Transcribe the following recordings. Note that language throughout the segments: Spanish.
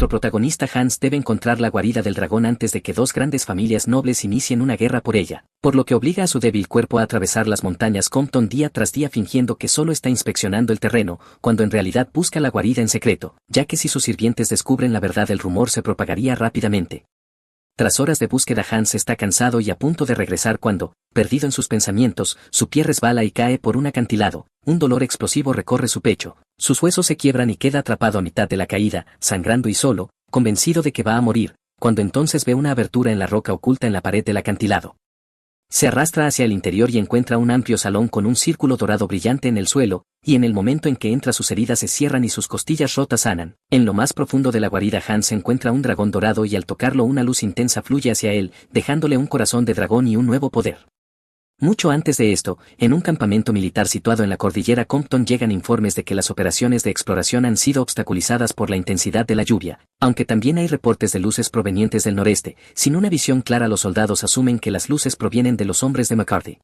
Nuestro protagonista Hans debe encontrar la guarida del dragón antes de que dos grandes familias nobles inicien una guerra por ella, por lo que obliga a su débil cuerpo a atravesar las montañas Compton día tras día fingiendo que solo está inspeccionando el terreno, cuando en realidad busca la guarida en secreto, ya que si sus sirvientes descubren la verdad el rumor se propagaría rápidamente. Tras horas de búsqueda Hans está cansado y a punto de regresar cuando, perdido en sus pensamientos, su pie resbala y cae por un acantilado, un dolor explosivo recorre su pecho, sus huesos se quiebran y queda atrapado a mitad de la caída, sangrando y solo, convencido de que va a morir, cuando entonces ve una abertura en la roca oculta en la pared del acantilado. Se arrastra hacia el interior y encuentra un amplio salón con un círculo dorado brillante en el suelo, y en el momento en que entra sus heridas se cierran y sus costillas rotas sanan. En lo más profundo de la guarida Hans encuentra un dragón dorado y al tocarlo una luz intensa fluye hacia él, dejándole un corazón de dragón y un nuevo poder. Mucho antes de esto, en un campamento militar situado en la cordillera Compton llegan informes de que las operaciones de exploración han sido obstaculizadas por la intensidad de la lluvia, aunque también hay reportes de luces provenientes del noreste. Sin una visión clara los soldados asumen que las luces provienen de los hombres de McCarthy.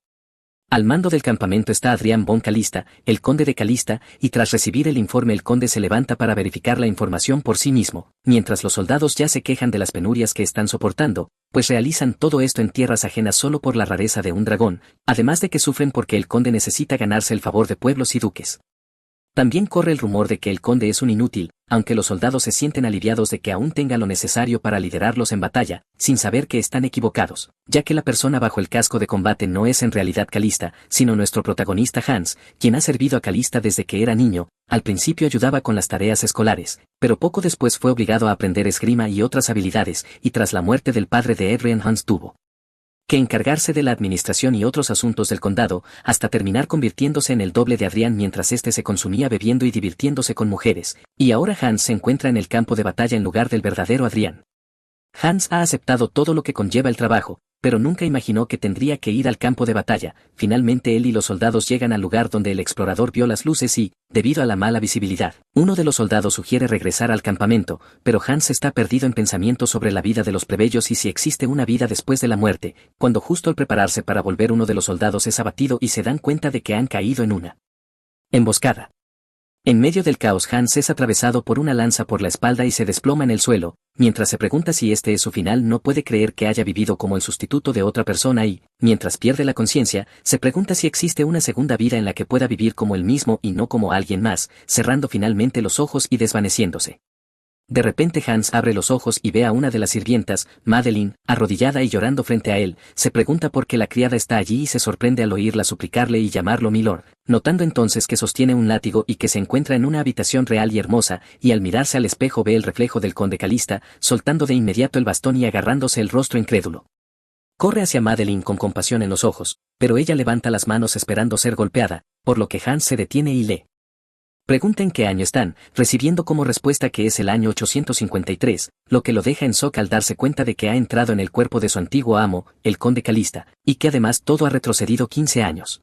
Al mando del campamento está Adrián von Calista, el conde de Calista, y tras recibir el informe el conde se levanta para verificar la información por sí mismo, mientras los soldados ya se quejan de las penurias que están soportando, pues realizan todo esto en tierras ajenas solo por la rareza de un dragón, además de que sufren porque el conde necesita ganarse el favor de pueblos y duques. También corre el rumor de que el conde es un inútil, aunque los soldados se sienten aliviados de que aún tenga lo necesario para liderarlos en batalla, sin saber que están equivocados, ya que la persona bajo el casco de combate no es en realidad Calista, sino nuestro protagonista Hans, quien ha servido a Calista desde que era niño. Al principio ayudaba con las tareas escolares, pero poco después fue obligado a aprender esgrima y otras habilidades, y tras la muerte del padre de Adrian Hans tuvo que encargarse de la administración y otros asuntos del condado, hasta terminar convirtiéndose en el doble de Adrián mientras éste se consumía bebiendo y divirtiéndose con mujeres, y ahora Hans se encuentra en el campo de batalla en lugar del verdadero Adrián. Hans ha aceptado todo lo que conlleva el trabajo, pero nunca imaginó que tendría que ir al campo de batalla. Finalmente él y los soldados llegan al lugar donde el explorador vio las luces y, debido a la mala visibilidad, uno de los soldados sugiere regresar al campamento, pero Hans está perdido en pensamientos sobre la vida de los plebeyos y si existe una vida después de la muerte, cuando justo al prepararse para volver uno de los soldados es abatido y se dan cuenta de que han caído en una emboscada. En medio del caos Hans es atravesado por una lanza por la espalda y se desploma en el suelo, mientras se pregunta si este es su final no puede creer que haya vivido como el sustituto de otra persona y, mientras pierde la conciencia, se pregunta si existe una segunda vida en la que pueda vivir como él mismo y no como alguien más, cerrando finalmente los ojos y desvaneciéndose. De repente Hans abre los ojos y ve a una de las sirvientas, Madeline, arrodillada y llorando frente a él, se pregunta por qué la criada está allí y se sorprende al oírla suplicarle y llamarlo milord, notando entonces que sostiene un látigo y que se encuentra en una habitación real y hermosa, y al mirarse al espejo ve el reflejo del conde Calista, soltando de inmediato el bastón y agarrándose el rostro incrédulo. Corre hacia Madeline con compasión en los ojos, pero ella levanta las manos esperando ser golpeada, por lo que Hans se detiene y le pregunta en qué año están, recibiendo como respuesta que es el año 853, lo que lo deja en shock al darse cuenta de que ha entrado en el cuerpo de su antiguo amo, el conde Calista, y que además todo ha retrocedido 15 años.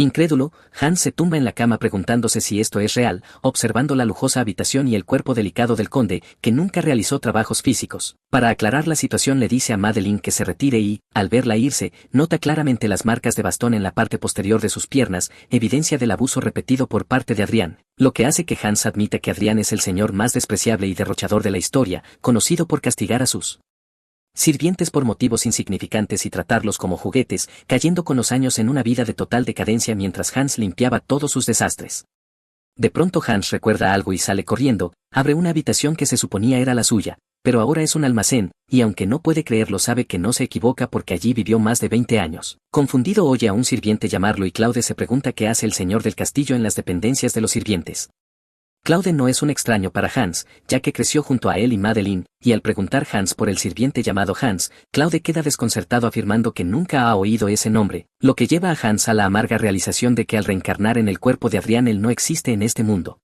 Incrédulo, Hans se tumba en la cama preguntándose si esto es real, observando la lujosa habitación y el cuerpo delicado del conde, que nunca realizó trabajos físicos. Para aclarar la situación le dice a Madeline que se retire y, al verla irse, nota claramente las marcas de bastón en la parte posterior de sus piernas, evidencia del abuso repetido por parte de Adrián, lo que hace que Hans admita que Adrián es el señor más despreciable y derrochador de la historia, conocido por castigar a sus sirvientes por motivos insignificantes y tratarlos como juguetes, cayendo con los años en una vida de total decadencia mientras Hans limpiaba todos sus desastres. De pronto Hans recuerda algo y sale corriendo, abre una habitación que se suponía era la suya, pero ahora es un almacén, y aunque no puede creerlo sabe que no se equivoca porque allí vivió más de 20 años. Confundido oye a un sirviente llamarlo y Claude se pregunta qué hace el señor del castillo en las dependencias de los sirvientes. Claude no es un extraño para Hans, ya que creció junto a él y Madeline, y al preguntar Hans por el sirviente llamado Hans, Claude queda desconcertado afirmando que nunca ha oído ese nombre, lo que lleva a Hans a la amarga realización de que al reencarnar en el cuerpo de Adrián él no existe en este mundo.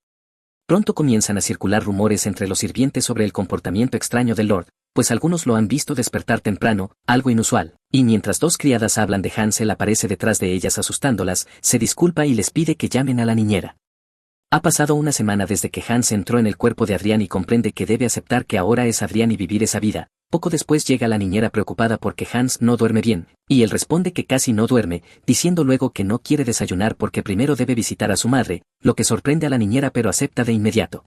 Pronto comienzan a circular rumores entre los sirvientes sobre el comportamiento extraño del Lord, pues algunos lo han visto despertar temprano, algo inusual, y mientras dos criadas hablan de Hans él aparece detrás de ellas asustándolas, se disculpa y les pide que llamen a la niñera. Ha pasado una semana desde que Hans entró en el cuerpo de Adrián y comprende que debe aceptar que ahora es Adrián y vivir esa vida. Poco después llega la niñera preocupada porque Hans no duerme bien, y él responde que casi no duerme, diciendo luego que no quiere desayunar porque primero debe visitar a su madre, lo que sorprende a la niñera pero acepta de inmediato.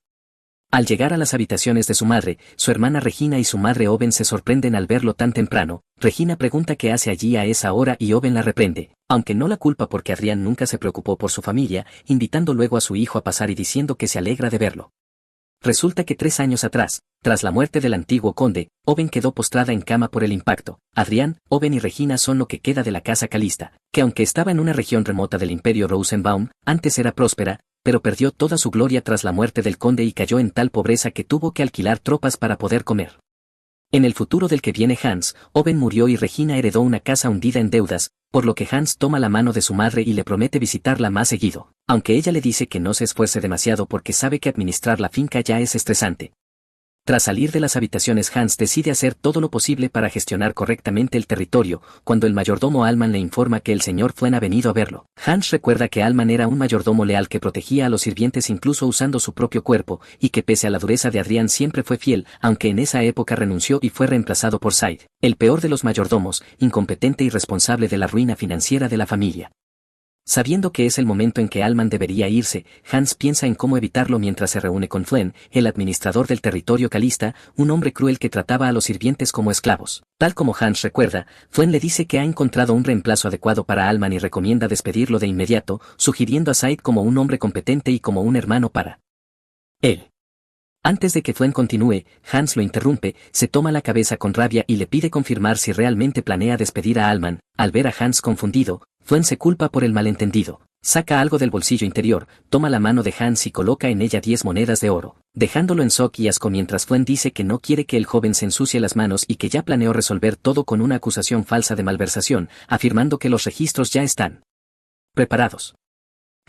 Al llegar a las habitaciones de su madre, su hermana Regina y su madre Owen se sorprenden al verlo tan temprano. Regina pregunta qué hace allí a esa hora y Owen la reprende, aunque no la culpa porque Adrián nunca se preocupó por su familia, invitando luego a su hijo a pasar y diciendo que se alegra de verlo. Resulta que 3 años atrás, tras la muerte del antiguo conde, Owen quedó postrada en cama por el impacto. Adrián, Owen y Regina son lo que queda de la casa Calista, que aunque estaba en una región remota del imperio Rosenbaum, antes era próspera, pero perdió toda su gloria tras la muerte del conde y cayó en tal pobreza que tuvo que alquilar tropas para poder comer. En el futuro del que viene Hans, Owen murió y Regina heredó una casa hundida en deudas, por lo que Hans toma la mano de su madre y le promete visitarla más seguido, aunque ella le dice que no se esfuerce demasiado porque sabe que administrar la finca ya es estresante. Tras salir de las habitaciones, Hans decide hacer todo lo posible para gestionar correctamente el territorio, cuando el mayordomo Alman le informa que el señor Flynn ha venido a verlo. Hans recuerda que Alman era un mayordomo leal que protegía a los sirvientes incluso usando su propio cuerpo, y que pese a la dureza de Adrián siempre fue fiel, aunque en esa época renunció y fue reemplazado por Said, el peor de los mayordomos, incompetente y responsable de la ruina financiera de la familia. Sabiendo que es el momento en que Alman debería irse, Hans piensa en cómo evitarlo mientras se reúne con Flynn, el administrador del territorio Calista, un hombre cruel que trataba a los sirvientes como esclavos. Tal como Hans recuerda, Flynn le dice que ha encontrado un reemplazo adecuado para Alman y recomienda despedirlo de inmediato, sugiriendo a Said como un hombre competente y como un hermano para él. Antes de que Flynn continúe, Hans lo interrumpe, se toma la cabeza con rabia y le pide confirmar si realmente planea despedir a Alman. Al ver a Hans confundido, Flynn se culpa por el malentendido. Saca algo del bolsillo interior, toma la mano de Hans y coloca en ella 10 monedas de oro, dejándolo en shock y asco mientras Flynn dice que no quiere que el joven se ensucie las manos y que ya planeó resolver todo con una acusación falsa de malversación, afirmando que los registros ya están preparados.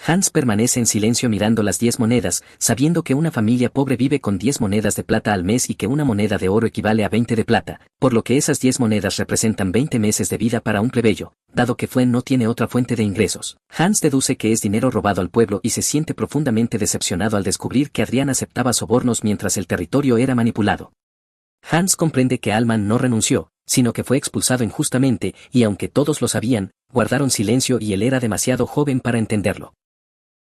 Hans permanece en silencio mirando las 10 monedas, sabiendo que una familia pobre vive con 10 monedas de plata al mes y que una moneda de oro equivale a 20 de plata, por lo que esas 10 monedas representan 20 meses de vida para un plebeyo, dado que Flynn no tiene otra fuente de ingresos. Hans deduce que es dinero robado al pueblo y se siente profundamente decepcionado al descubrir que Adrián aceptaba sobornos mientras el territorio era manipulado. Hans comprende que Alman no renunció, sino que fue expulsado injustamente, y aunque todos lo sabían, guardaron silencio y él era demasiado joven para entenderlo.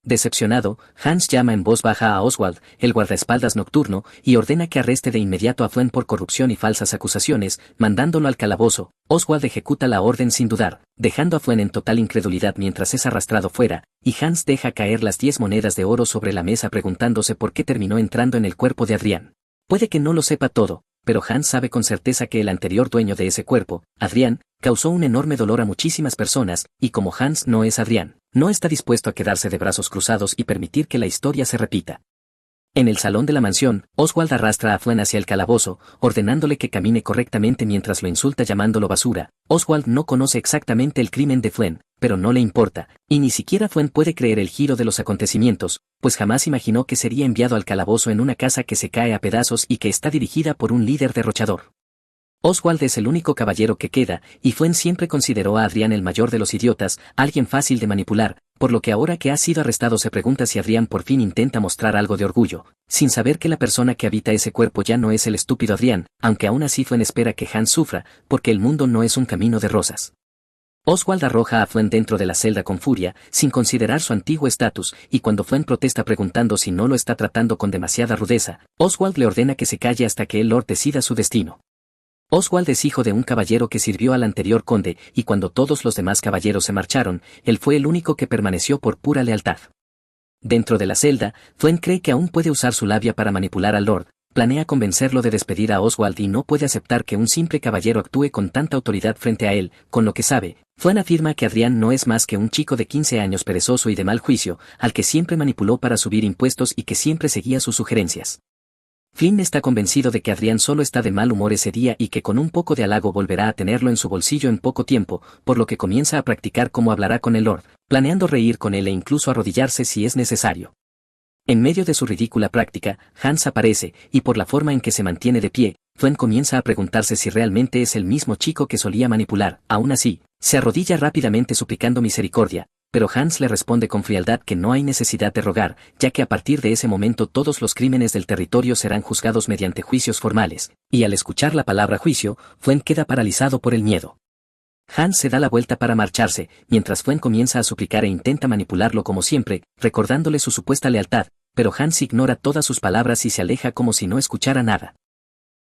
Decepcionado, Hans llama en voz baja a Oswald, el guardaespaldas nocturno, y ordena que arreste de inmediato a Flynn por corrupción y falsas acusaciones, mandándolo al calabozo. Oswald ejecuta la orden sin dudar, dejando a Flynn en total incredulidad mientras es arrastrado fuera, y Hans deja caer las 10 monedas de oro sobre la mesa preguntándose por qué terminó entrando en el cuerpo de Adrián. Puede que no lo sepa todo, pero Hans sabe con certeza que el anterior dueño de ese cuerpo, Adrián, causó un enorme dolor a muchísimas personas, y como Hans no es Adrián, no está dispuesto a quedarse de brazos cruzados y permitir que la historia se repita. En el salón de la mansión, Oswald arrastra a Flynn hacia el calabozo, ordenándole que camine correctamente mientras lo insulta llamándolo basura. Oswald no conoce exactamente el crimen de Flynn, pero no le importa, y ni siquiera Flynn puede creer el giro de los acontecimientos, pues jamás imaginó que sería enviado al calabozo en una casa que se cae a pedazos y que está dirigida por un líder derrochador. Oswald es el único caballero que queda, y Flynn siempre consideró a Adrián el mayor de los idiotas, alguien fácil de manipular, por lo que ahora que ha sido arrestado se pregunta si Adrián por fin intenta mostrar algo de orgullo, sin saber que la persona que habita ese cuerpo ya no es el estúpido Adrián, aunque aún así Flynn espera que Hans sufra, porque el mundo no es un camino de rosas. Oswald arroja a Flynn dentro de la celda con furia, sin considerar su antiguo estatus, y cuando Flynn protesta preguntando si no lo está tratando con demasiada rudeza, Oswald le ordena que se calle hasta que el Lord decida su destino. Oswald es hijo de un caballero que sirvió al anterior conde, y cuando todos los demás caballeros se marcharon, él fue el único que permaneció por pura lealtad. Dentro de la celda, Flynn cree que aún puede usar su labia para manipular al Lord, planea convencerlo de despedir a Oswald y no puede aceptar que un simple caballero actúe con tanta autoridad frente a él, con lo que sabe. Flynn afirma que Adrián no es más que un chico de 15 años perezoso y de mal juicio, al que siempre manipuló para subir impuestos y que siempre seguía sus sugerencias. Flynn está convencido de que Adrián solo está de mal humor ese día y que con un poco de halago volverá a tenerlo en su bolsillo en poco tiempo, por lo que comienza a practicar cómo hablará con el Lord, planeando reír con él e incluso arrodillarse si es necesario. En medio de su ridícula práctica, Hans aparece, y por la forma en que se mantiene de pie, Flynn comienza a preguntarse si realmente es el mismo chico que solía manipular. Aún así, se arrodilla rápidamente suplicando misericordia, pero Hans le responde con frialdad que no hay necesidad de rogar, ya que a partir de ese momento todos los crímenes del territorio serán juzgados mediante juicios formales, y al escuchar la palabra juicio, Flynn queda paralizado por el miedo. Hans se da la vuelta para marcharse, mientras Flynn comienza a suplicar e intenta manipularlo como siempre, recordándole su supuesta lealtad, pero Hans ignora todas sus palabras y se aleja como si no escuchara nada.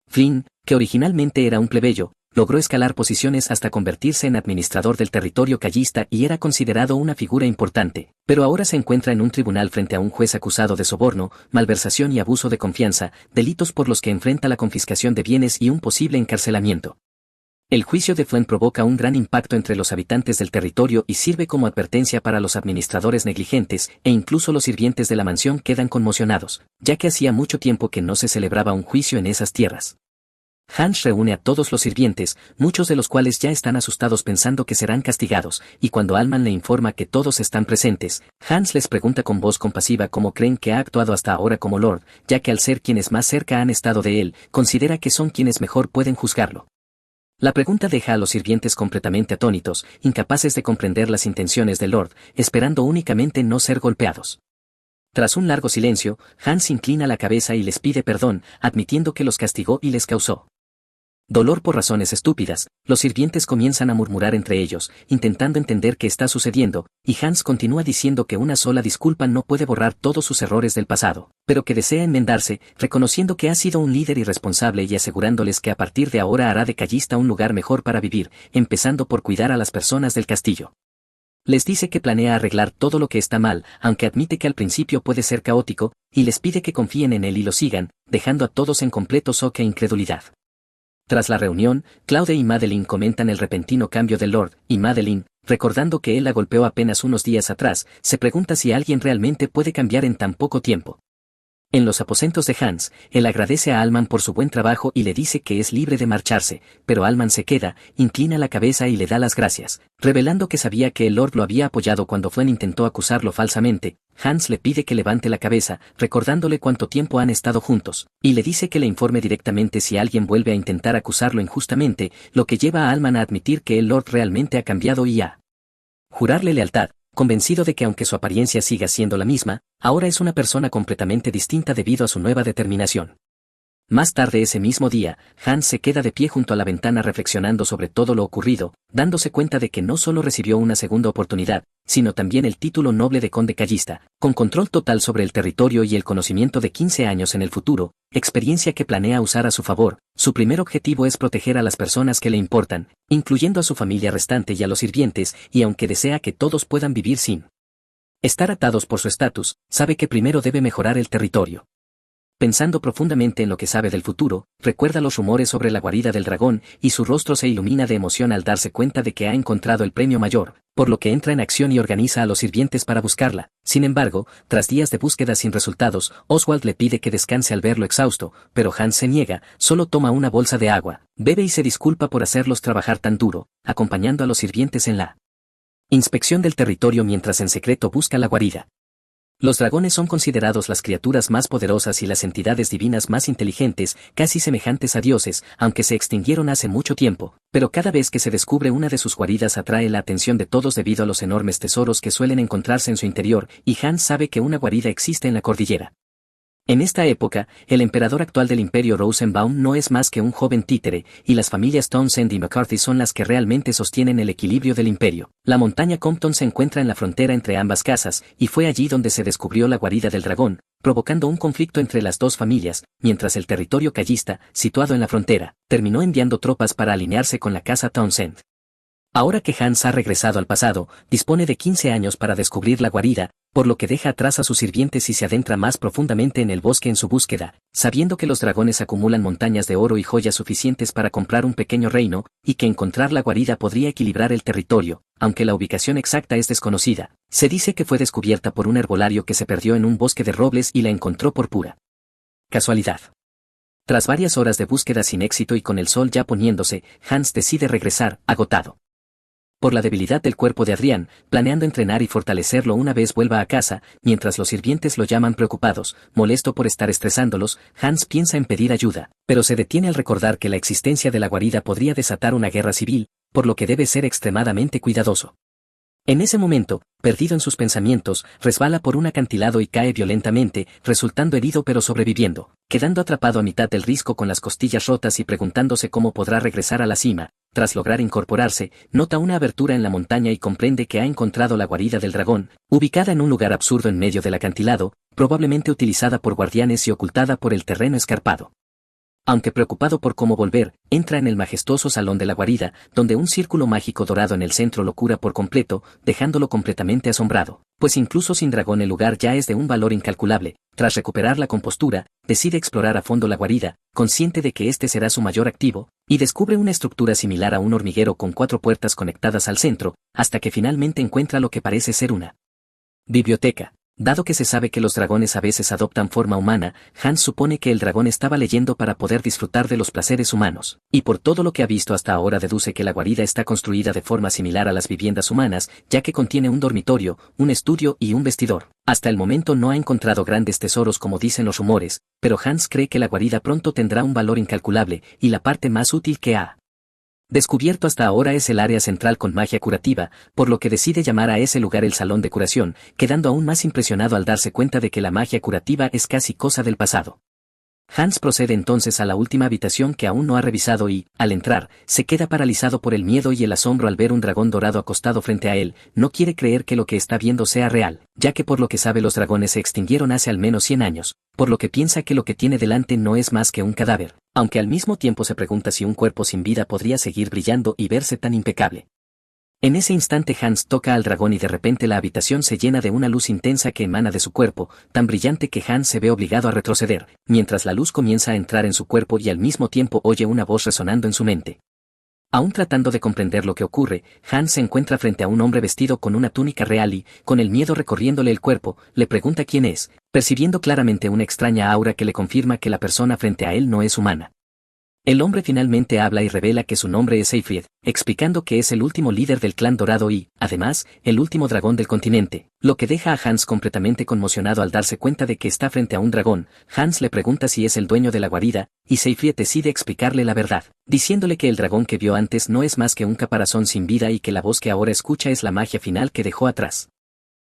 Flynn, que originalmente era un plebeyo, logró escalar posiciones hasta convertirse en administrador del territorio callista y era considerado una figura importante, pero ahora se encuentra en un tribunal frente a un juez acusado de soborno, malversación y abuso de confianza, delitos por los que enfrenta la confiscación de bienes y un posible encarcelamiento. El juicio de Flynn provoca un gran impacto entre los habitantes del territorio y sirve como advertencia para los administradores negligentes, e incluso los sirvientes de la mansión quedan conmocionados, ya que hacía mucho tiempo que no se celebraba un juicio en esas tierras. Hans reúne a todos los sirvientes, muchos de los cuales ya están asustados pensando que serán castigados, y cuando Alman le informa que todos están presentes, Hans les pregunta con voz compasiva cómo creen que ha actuado hasta ahora como Lord, ya que al ser quienes más cerca han estado de él, considera que son quienes mejor pueden juzgarlo. La pregunta deja a los sirvientes completamente atónitos, incapaces de comprender las intenciones del Lord, esperando únicamente no ser golpeados. Tras un largo silencio, Hans inclina la cabeza y les pide perdón, admitiendo que los castigó y les causó dolor por razones estúpidas. Los sirvientes comienzan a murmurar entre ellos, intentando entender qué está sucediendo, y Hans continúa diciendo que una sola disculpa no puede borrar todos sus errores del pasado, pero que desea enmendarse, reconociendo que ha sido un líder irresponsable y asegurándoles que a partir de ahora hará de Callista un lugar mejor para vivir, empezando por cuidar a las personas del castillo. Les dice que planea arreglar todo lo que está mal, aunque admite que al principio puede ser caótico, y les pide que confíen en él y lo sigan, dejando a todos en completo shock e incredulidad. Tras la reunión, Claude y Madeline comentan el repentino cambio del Lord, y Madeline, recordando que él la golpeó apenas unos días atrás, se pregunta si alguien realmente puede cambiar en tan poco tiempo. En los aposentos de Hans, él agradece a Alman por su buen trabajo y le dice que es libre de marcharse, pero Alman se queda, inclina la cabeza y le da las gracias, revelando que sabía que el Lord lo había apoyado cuando Flynn intentó acusarlo falsamente. Hans le pide que levante la cabeza, recordándole cuánto tiempo han estado juntos, y le dice que le informe directamente si alguien vuelve a intentar acusarlo injustamente, lo que lleva a Alman a admitir que el Lord realmente ha cambiado y a jurarle lealtad, convencido de que aunque su apariencia siga siendo la misma, ahora es una persona completamente distinta debido a su nueva determinación. Más tarde ese mismo día, Hans se queda de pie junto a la ventana reflexionando sobre todo lo ocurrido, dándose cuenta de que no solo recibió una segunda oportunidad, sino también el título noble de conde callista, con control total sobre el territorio y el conocimiento de 15 años en el futuro, experiencia que planea usar a su favor. Su primer objetivo es proteger a las personas que le importan, incluyendo a su familia restante y a los sirvientes, y aunque desea que todos puedan vivir sin estar atados por su estatus, sabe que primero debe mejorar el territorio. Pensando profundamente en lo que sabe del futuro, recuerda los rumores sobre la guarida del dragón, y su rostro se ilumina de emoción al darse cuenta de que ha encontrado el premio mayor, por lo que entra en acción y organiza a los sirvientes para buscarla. Sin embargo, tras días de búsqueda sin resultados, Oswald le pide que descanse al verlo exhausto, pero Hans se niega, solo toma una bolsa de agua, bebe y se disculpa por hacerlos trabajar tan duro, acompañando a los sirvientes en la inspección del territorio mientras en secreto busca la guarida. Los dragones son considerados las criaturas más poderosas y las entidades divinas más inteligentes, casi semejantes a dioses, aunque se extinguieron hace mucho tiempo, pero cada vez que se descubre una de sus guaridas atrae la atención de todos debido a los enormes tesoros que suelen encontrarse en su interior, y Hans sabe que una guarida existe en la cordillera. En esta época, el emperador actual del Imperio Rosenbaum no es más que un joven títere, y las familias Townsend y McCarthy son las que realmente sostienen el equilibrio del imperio. La montaña Compton se encuentra en la frontera entre ambas casas, y fue allí donde se descubrió la guarida del dragón, provocando un conflicto entre las dos familias, mientras el territorio callista, situado en la frontera, terminó enviando tropas para alinearse con la casa Townsend. Ahora que Hans ha regresado al pasado, dispone de 15 años para descubrir la guarida, por lo que deja atrás a sus sirvientes y se adentra más profundamente en el bosque en su búsqueda, sabiendo que los dragones acumulan montañas de oro y joyas suficientes para comprar un pequeño reino, y que encontrar la guarida podría equilibrar el territorio, aunque la ubicación exacta es desconocida. Se dice que fue descubierta por un herbolario que se perdió en un bosque de robles y la encontró por pura casualidad. Tras varias horas de búsqueda sin éxito y con el sol ya poniéndose, Hans decide regresar, agotado por la debilidad del cuerpo de Adrián, planeando entrenar y fortalecerlo una vez vuelva a casa. Mientras los sirvientes lo llaman preocupados, molesto por estar estresándolos, Hans piensa en pedir ayuda, pero se detiene al recordar que la existencia de la guarida podría desatar una guerra civil, por lo que debe ser extremadamente cuidadoso. En ese momento, perdido en sus pensamientos, resbala por un acantilado y cae violentamente, resultando herido pero sobreviviendo, quedando atrapado a mitad del risco con las costillas rotas y preguntándose cómo podrá regresar a la cima. Tras lograr incorporarse, nota una abertura en la montaña y comprende que ha encontrado la guarida del dragón, ubicada en un lugar absurdo en medio del acantilado, probablemente utilizada por guardianes y ocultada por el terreno escarpado. Aunque preocupado por cómo volver, entra en el majestuoso salón de la guarida, donde un círculo mágico dorado en el centro lo cura por completo, dejándolo completamente asombrado, pues incluso sin dragón el lugar ya es de un valor incalculable. Tras recuperar la compostura, decide explorar a fondo la guarida, consciente de que este será su mayor activo, y descubre una estructura similar a un hormiguero con 4 puertas conectadas al centro, hasta que finalmente encuentra lo que parece ser una biblioteca. Dado que se sabe que los dragones a veces adoptan forma humana, Hans supone que el dragón estaba leyendo para poder disfrutar de los placeres humanos, y por todo lo que ha visto hasta ahora deduce que la guarida está construida de forma similar a las viviendas humanas, ya que contiene un dormitorio, un estudio y un vestidor. Hasta el momento no ha encontrado grandes tesoros como dicen los rumores, pero Hans cree que la guarida pronto tendrá un valor incalculable, y la parte más útil que ha descubierto hasta ahora es el área central con magia curativa, por lo que decide llamar a ese lugar el Salón de Curación, quedando aún más impresionado al darse cuenta de que la magia curativa es casi cosa del pasado. Hans procede entonces a la última habitación que aún no ha revisado y, al entrar, se queda paralizado por el miedo y el asombro al ver un dragón dorado acostado frente a él. No quiere creer que lo que está viendo sea real, ya que por lo que sabe los dragones se extinguieron hace al menos 100 años, por lo que piensa que lo que tiene delante no es más que un cadáver, aunque al mismo tiempo se pregunta si un cuerpo sin vida podría seguir brillando y verse tan impecable. En ese instante Hans toca al dragón y de repente la habitación se llena de una luz intensa que emana de su cuerpo, tan brillante que Hans se ve obligado a retroceder, mientras la luz comienza a entrar en su cuerpo y al mismo tiempo oye una voz resonando en su mente. Aún tratando de comprender lo que ocurre, Hans se encuentra frente a un hombre vestido con una túnica real y, con el miedo recorriéndole el cuerpo, le pregunta quién es, percibiendo claramente una extraña aura que le confirma que la persona frente a él no es humana. El hombre finalmente habla y revela que su nombre es Seyfried, explicando que es el último líder del clan dorado y, además, el último dragón del continente, lo que deja a Hans completamente conmocionado al darse cuenta de que está frente a un dragón. Hans le pregunta si es el dueño de la guarida, y Seyfried decide explicarle la verdad, diciéndole que el dragón que vio antes no es más que un caparazón sin vida y que la voz que ahora escucha es la magia final que dejó atrás.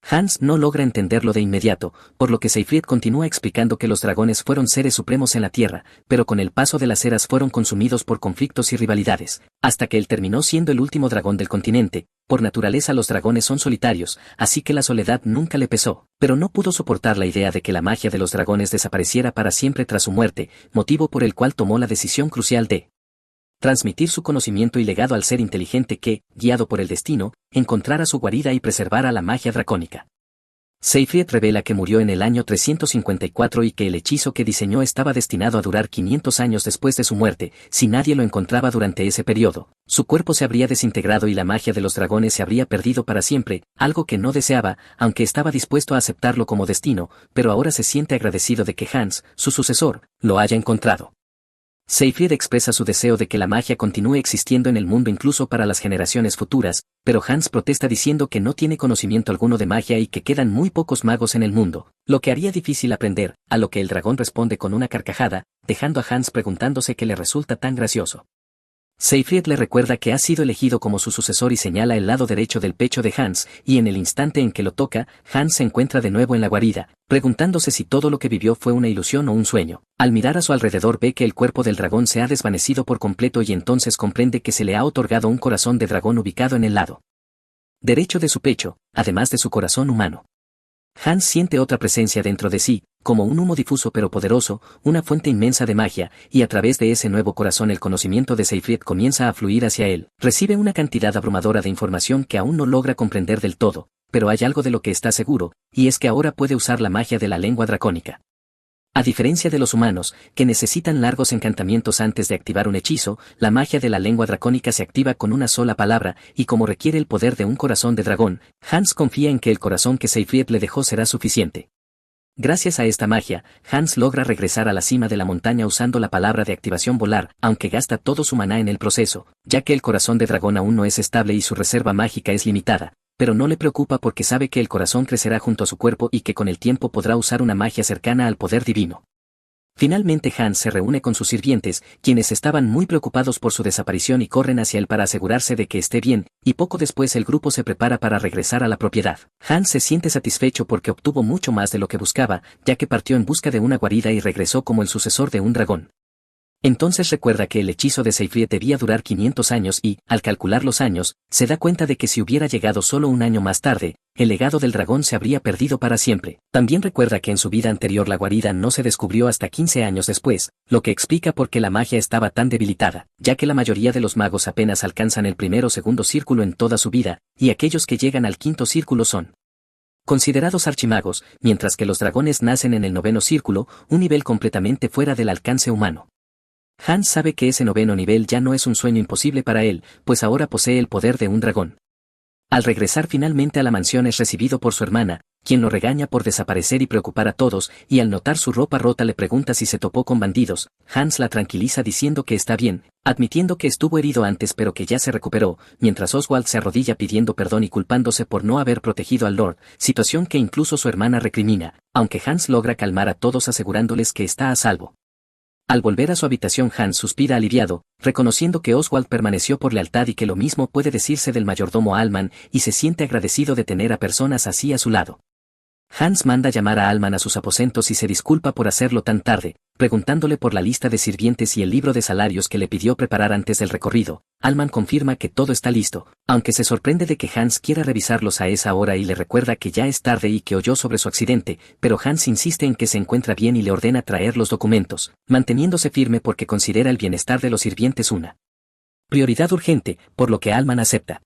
Hans no logra entenderlo de inmediato, por lo que Seyfried continúa explicando que los dragones fueron seres supremos en la Tierra, pero con el paso de las eras fueron consumidos por conflictos y rivalidades, hasta que él terminó siendo el último dragón del continente. Por naturaleza los dragones son solitarios, así que la soledad nunca le pesó, pero no pudo soportar la idea de que la magia de los dragones desapareciera para siempre tras su muerte, motivo por el cual tomó la decisión crucial de transmitir su conocimiento y legado al ser inteligente que, guiado por el destino, encontrara su guarida y preservara la magia dracónica. Seyfried revela que murió en el año 354 y que el hechizo que diseñó estaba destinado a durar 500 años después de su muerte. Si nadie lo encontraba durante ese periodo, su cuerpo se habría desintegrado y la magia de los dragones se habría perdido para siempre, algo que no deseaba, aunque estaba dispuesto a aceptarlo como destino, pero ahora se siente agradecido de que Hans, su sucesor, lo haya encontrado. Seyfried expresa su deseo de que la magia continúe existiendo en el mundo incluso para las generaciones futuras, pero Hans protesta diciendo que no tiene conocimiento alguno de magia y que quedan muy pocos magos en el mundo, lo que haría difícil aprender, a lo que el dragón responde con una carcajada, dejando a Hans preguntándose qué le resulta tan gracioso. Seyfried le recuerda que ha sido elegido como su sucesor y señala el lado derecho del pecho de Hans, y en el instante en que lo toca, Hans se encuentra de nuevo en la guarida, preguntándose si todo lo que vivió fue una ilusión o un sueño. Al mirar a su alrededor ve que el cuerpo del dragón se ha desvanecido por completo y entonces comprende que se le ha otorgado un corazón de dragón ubicado en el lado derecho de su pecho, además de su corazón humano. Hans siente otra presencia dentro de sí, como un humo difuso pero poderoso, una fuente inmensa de magia, y a través de ese nuevo corazón el conocimiento de Seyfried comienza a fluir hacia él. Recibe una cantidad abrumadora de información que aún no logra comprender del todo, pero hay algo de lo que está seguro, y es que ahora puede usar la magia de la lengua dracónica. A diferencia de los humanos, que necesitan largos encantamientos antes de activar un hechizo, la magia de la lengua dracónica se activa con una sola palabra, y como requiere el poder de un corazón de dragón, Hans confía en que el corazón que Seyfried le dejó será suficiente. Gracias a esta magia, Hans logra regresar a la cima de la montaña usando la palabra de activación volar, aunque gasta todo su maná en el proceso, ya que el corazón de dragón aún no es estable y su reserva mágica es limitada, pero no le preocupa porque sabe que el corazón crecerá junto a su cuerpo y que con el tiempo podrá usar una magia cercana al poder divino. Finalmente Hans se reúne con sus sirvientes, quienes estaban muy preocupados por su desaparición y corren hacia él para asegurarse de que esté bien, y poco después el grupo se prepara para regresar a la propiedad. Hans se siente satisfecho porque obtuvo mucho más de lo que buscaba, ya que partió en busca de una guarida y regresó como el sucesor de un dragón. Entonces recuerda que el hechizo de Seyfried debía durar 500 años y, al calcular los años, se da cuenta de que si hubiera llegado solo un año más tarde, el legado del dragón se habría perdido para siempre. También recuerda que en su vida anterior la guarida no se descubrió hasta 15 años después, lo que explica por qué la magia estaba tan debilitada, ya que la mayoría de los magos apenas alcanzan el primero o segundo círculo en toda su vida, y aquellos que llegan al quinto círculo son considerados archimagos, mientras que los dragones nacen en el noveno círculo, un nivel completamente fuera del alcance humano. Hans sabe que ese noveno nivel ya no es un sueño imposible para él, pues ahora posee el poder de un dragón. Al regresar finalmente a la mansión es recibido por su hermana, quien lo regaña por desaparecer y preocupar a todos, y al notar su ropa rota le pregunta si se topó con bandidos. Hans la tranquiliza diciendo que está bien, admitiendo que estuvo herido antes pero que ya se recuperó, mientras Oswald se arrodilla pidiendo perdón y culpándose por no haber protegido al Lord, situación que incluso su hermana recrimina, aunque Hans logra calmar a todos asegurándoles que está a salvo. Al volver a su habitación Hans suspira aliviado, reconociendo que Oswald permaneció por lealtad y que lo mismo puede decirse del mayordomo Alman, y se siente agradecido de tener a personas así a su lado. Hans manda llamar a Alman a sus aposentos y se disculpa por hacerlo tan tarde, preguntándole por la lista de sirvientes y el libro de salarios que le pidió preparar antes del recorrido. Alman confirma que todo está listo, aunque se sorprende de que Hans quiera revisarlos a esa hora y le recuerda que ya es tarde y que oyó sobre su accidente, pero Hans insiste en que se encuentra bien y le ordena traer los documentos, manteniéndose firme porque considera el bienestar de los sirvientes una prioridad urgente, por lo que Alman acepta.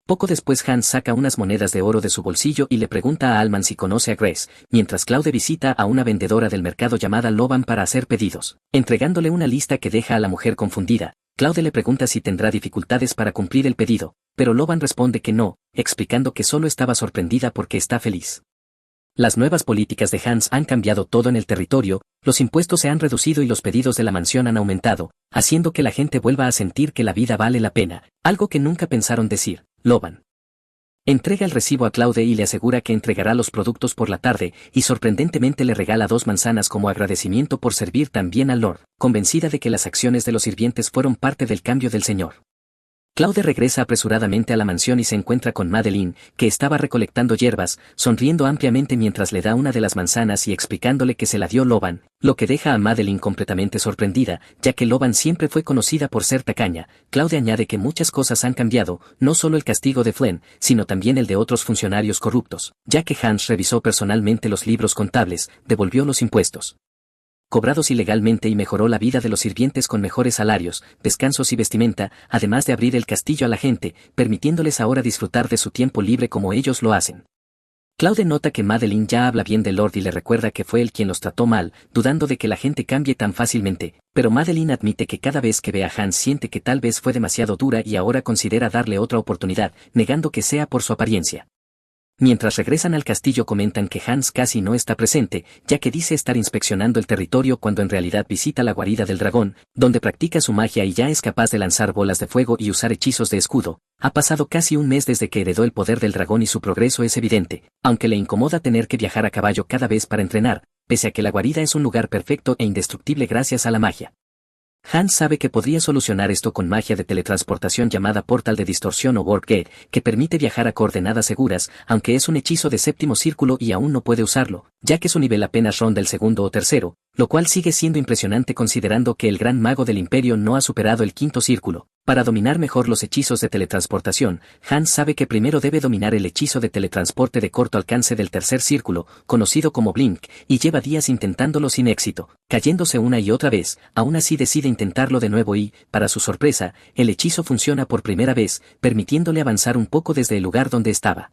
Poco después Hans saca unas monedas de oro de su bolsillo y le pregunta a Alman si conoce a Grace, mientras Claude visita a una vendedora del mercado llamada Loban para hacer pedidos. Entregándole una lista que deja a la mujer confundida, Claude le pregunta si tendrá dificultades para cumplir el pedido, pero Loban responde que no, explicando que solo estaba sorprendida porque está feliz. Las nuevas políticas de Hans han cambiado todo en el territorio, los impuestos se han reducido y los pedidos de la mansión han aumentado, haciendo que la gente vuelva a sentir que la vida vale la pena, algo que nunca pensaron decir. Loban entrega el recibo a Claude y le asegura que entregará los productos por la tarde, y sorprendentemente le regala 2 manzanas como agradecimiento por servir tan bien al Lord, convencida de que las acciones de los sirvientes fueron parte del cambio del señor. Claude regresa apresuradamente a la mansión y se encuentra con Madeline, que estaba recolectando hierbas, sonriendo ampliamente mientras le da una de las manzanas y explicándole que se la dio Loban, lo que deja a Madeline completamente sorprendida, ya que Loban siempre fue conocida por ser tacaña. Claude añade que muchas cosas han cambiado, no solo el castigo de Flynn, sino también el de otros funcionarios corruptos, ya que Hans revisó personalmente los libros contables, devolvió los impuestos cobrados ilegalmente y mejoró la vida de los sirvientes con mejores salarios, descansos y vestimenta, además de abrir el castillo a la gente, permitiéndoles ahora disfrutar de su tiempo libre como ellos lo hacen. Claude nota que Madeline ya habla bien del Lord y le recuerda que fue él quien los trató mal, dudando de que la gente cambie tan fácilmente, pero Madeline admite que cada vez que ve a Hans siente que tal vez fue demasiado dura y ahora considera darle otra oportunidad, negando que sea por su apariencia. Mientras regresan al castillo comentan que Hans casi no está presente, ya que dice estar inspeccionando el territorio cuando en realidad visita la guarida del dragón, donde practica su magia y ya es capaz de lanzar bolas de fuego y usar hechizos de escudo. Ha pasado casi un mes desde que heredó el poder del dragón y su progreso es evidente, aunque le incomoda tener que viajar a caballo cada vez para entrenar, pese a que la guarida es un lugar perfecto e indestructible gracias a la magia. Hans sabe que podría solucionar esto con magia de teletransportación llamada Portal de Distorsión o Warp Gate, que permite viajar a coordenadas seguras, aunque es un hechizo de séptimo círculo y aún no puede usarlo, ya que su nivel apenas ronda el segundo o tercero, lo cual sigue siendo impresionante considerando que el gran mago del imperio no ha superado el quinto círculo. Para dominar mejor los hechizos de teletransportación, Hans sabe que primero debe dominar el hechizo de teletransporte de corto alcance del tercer círculo, conocido como Blink, y lleva días intentándolo sin éxito, cayéndose una y otra vez. Aún así decide intentarlo de nuevo y, para su sorpresa, el hechizo funciona por primera vez, permitiéndole avanzar un poco desde el lugar donde estaba.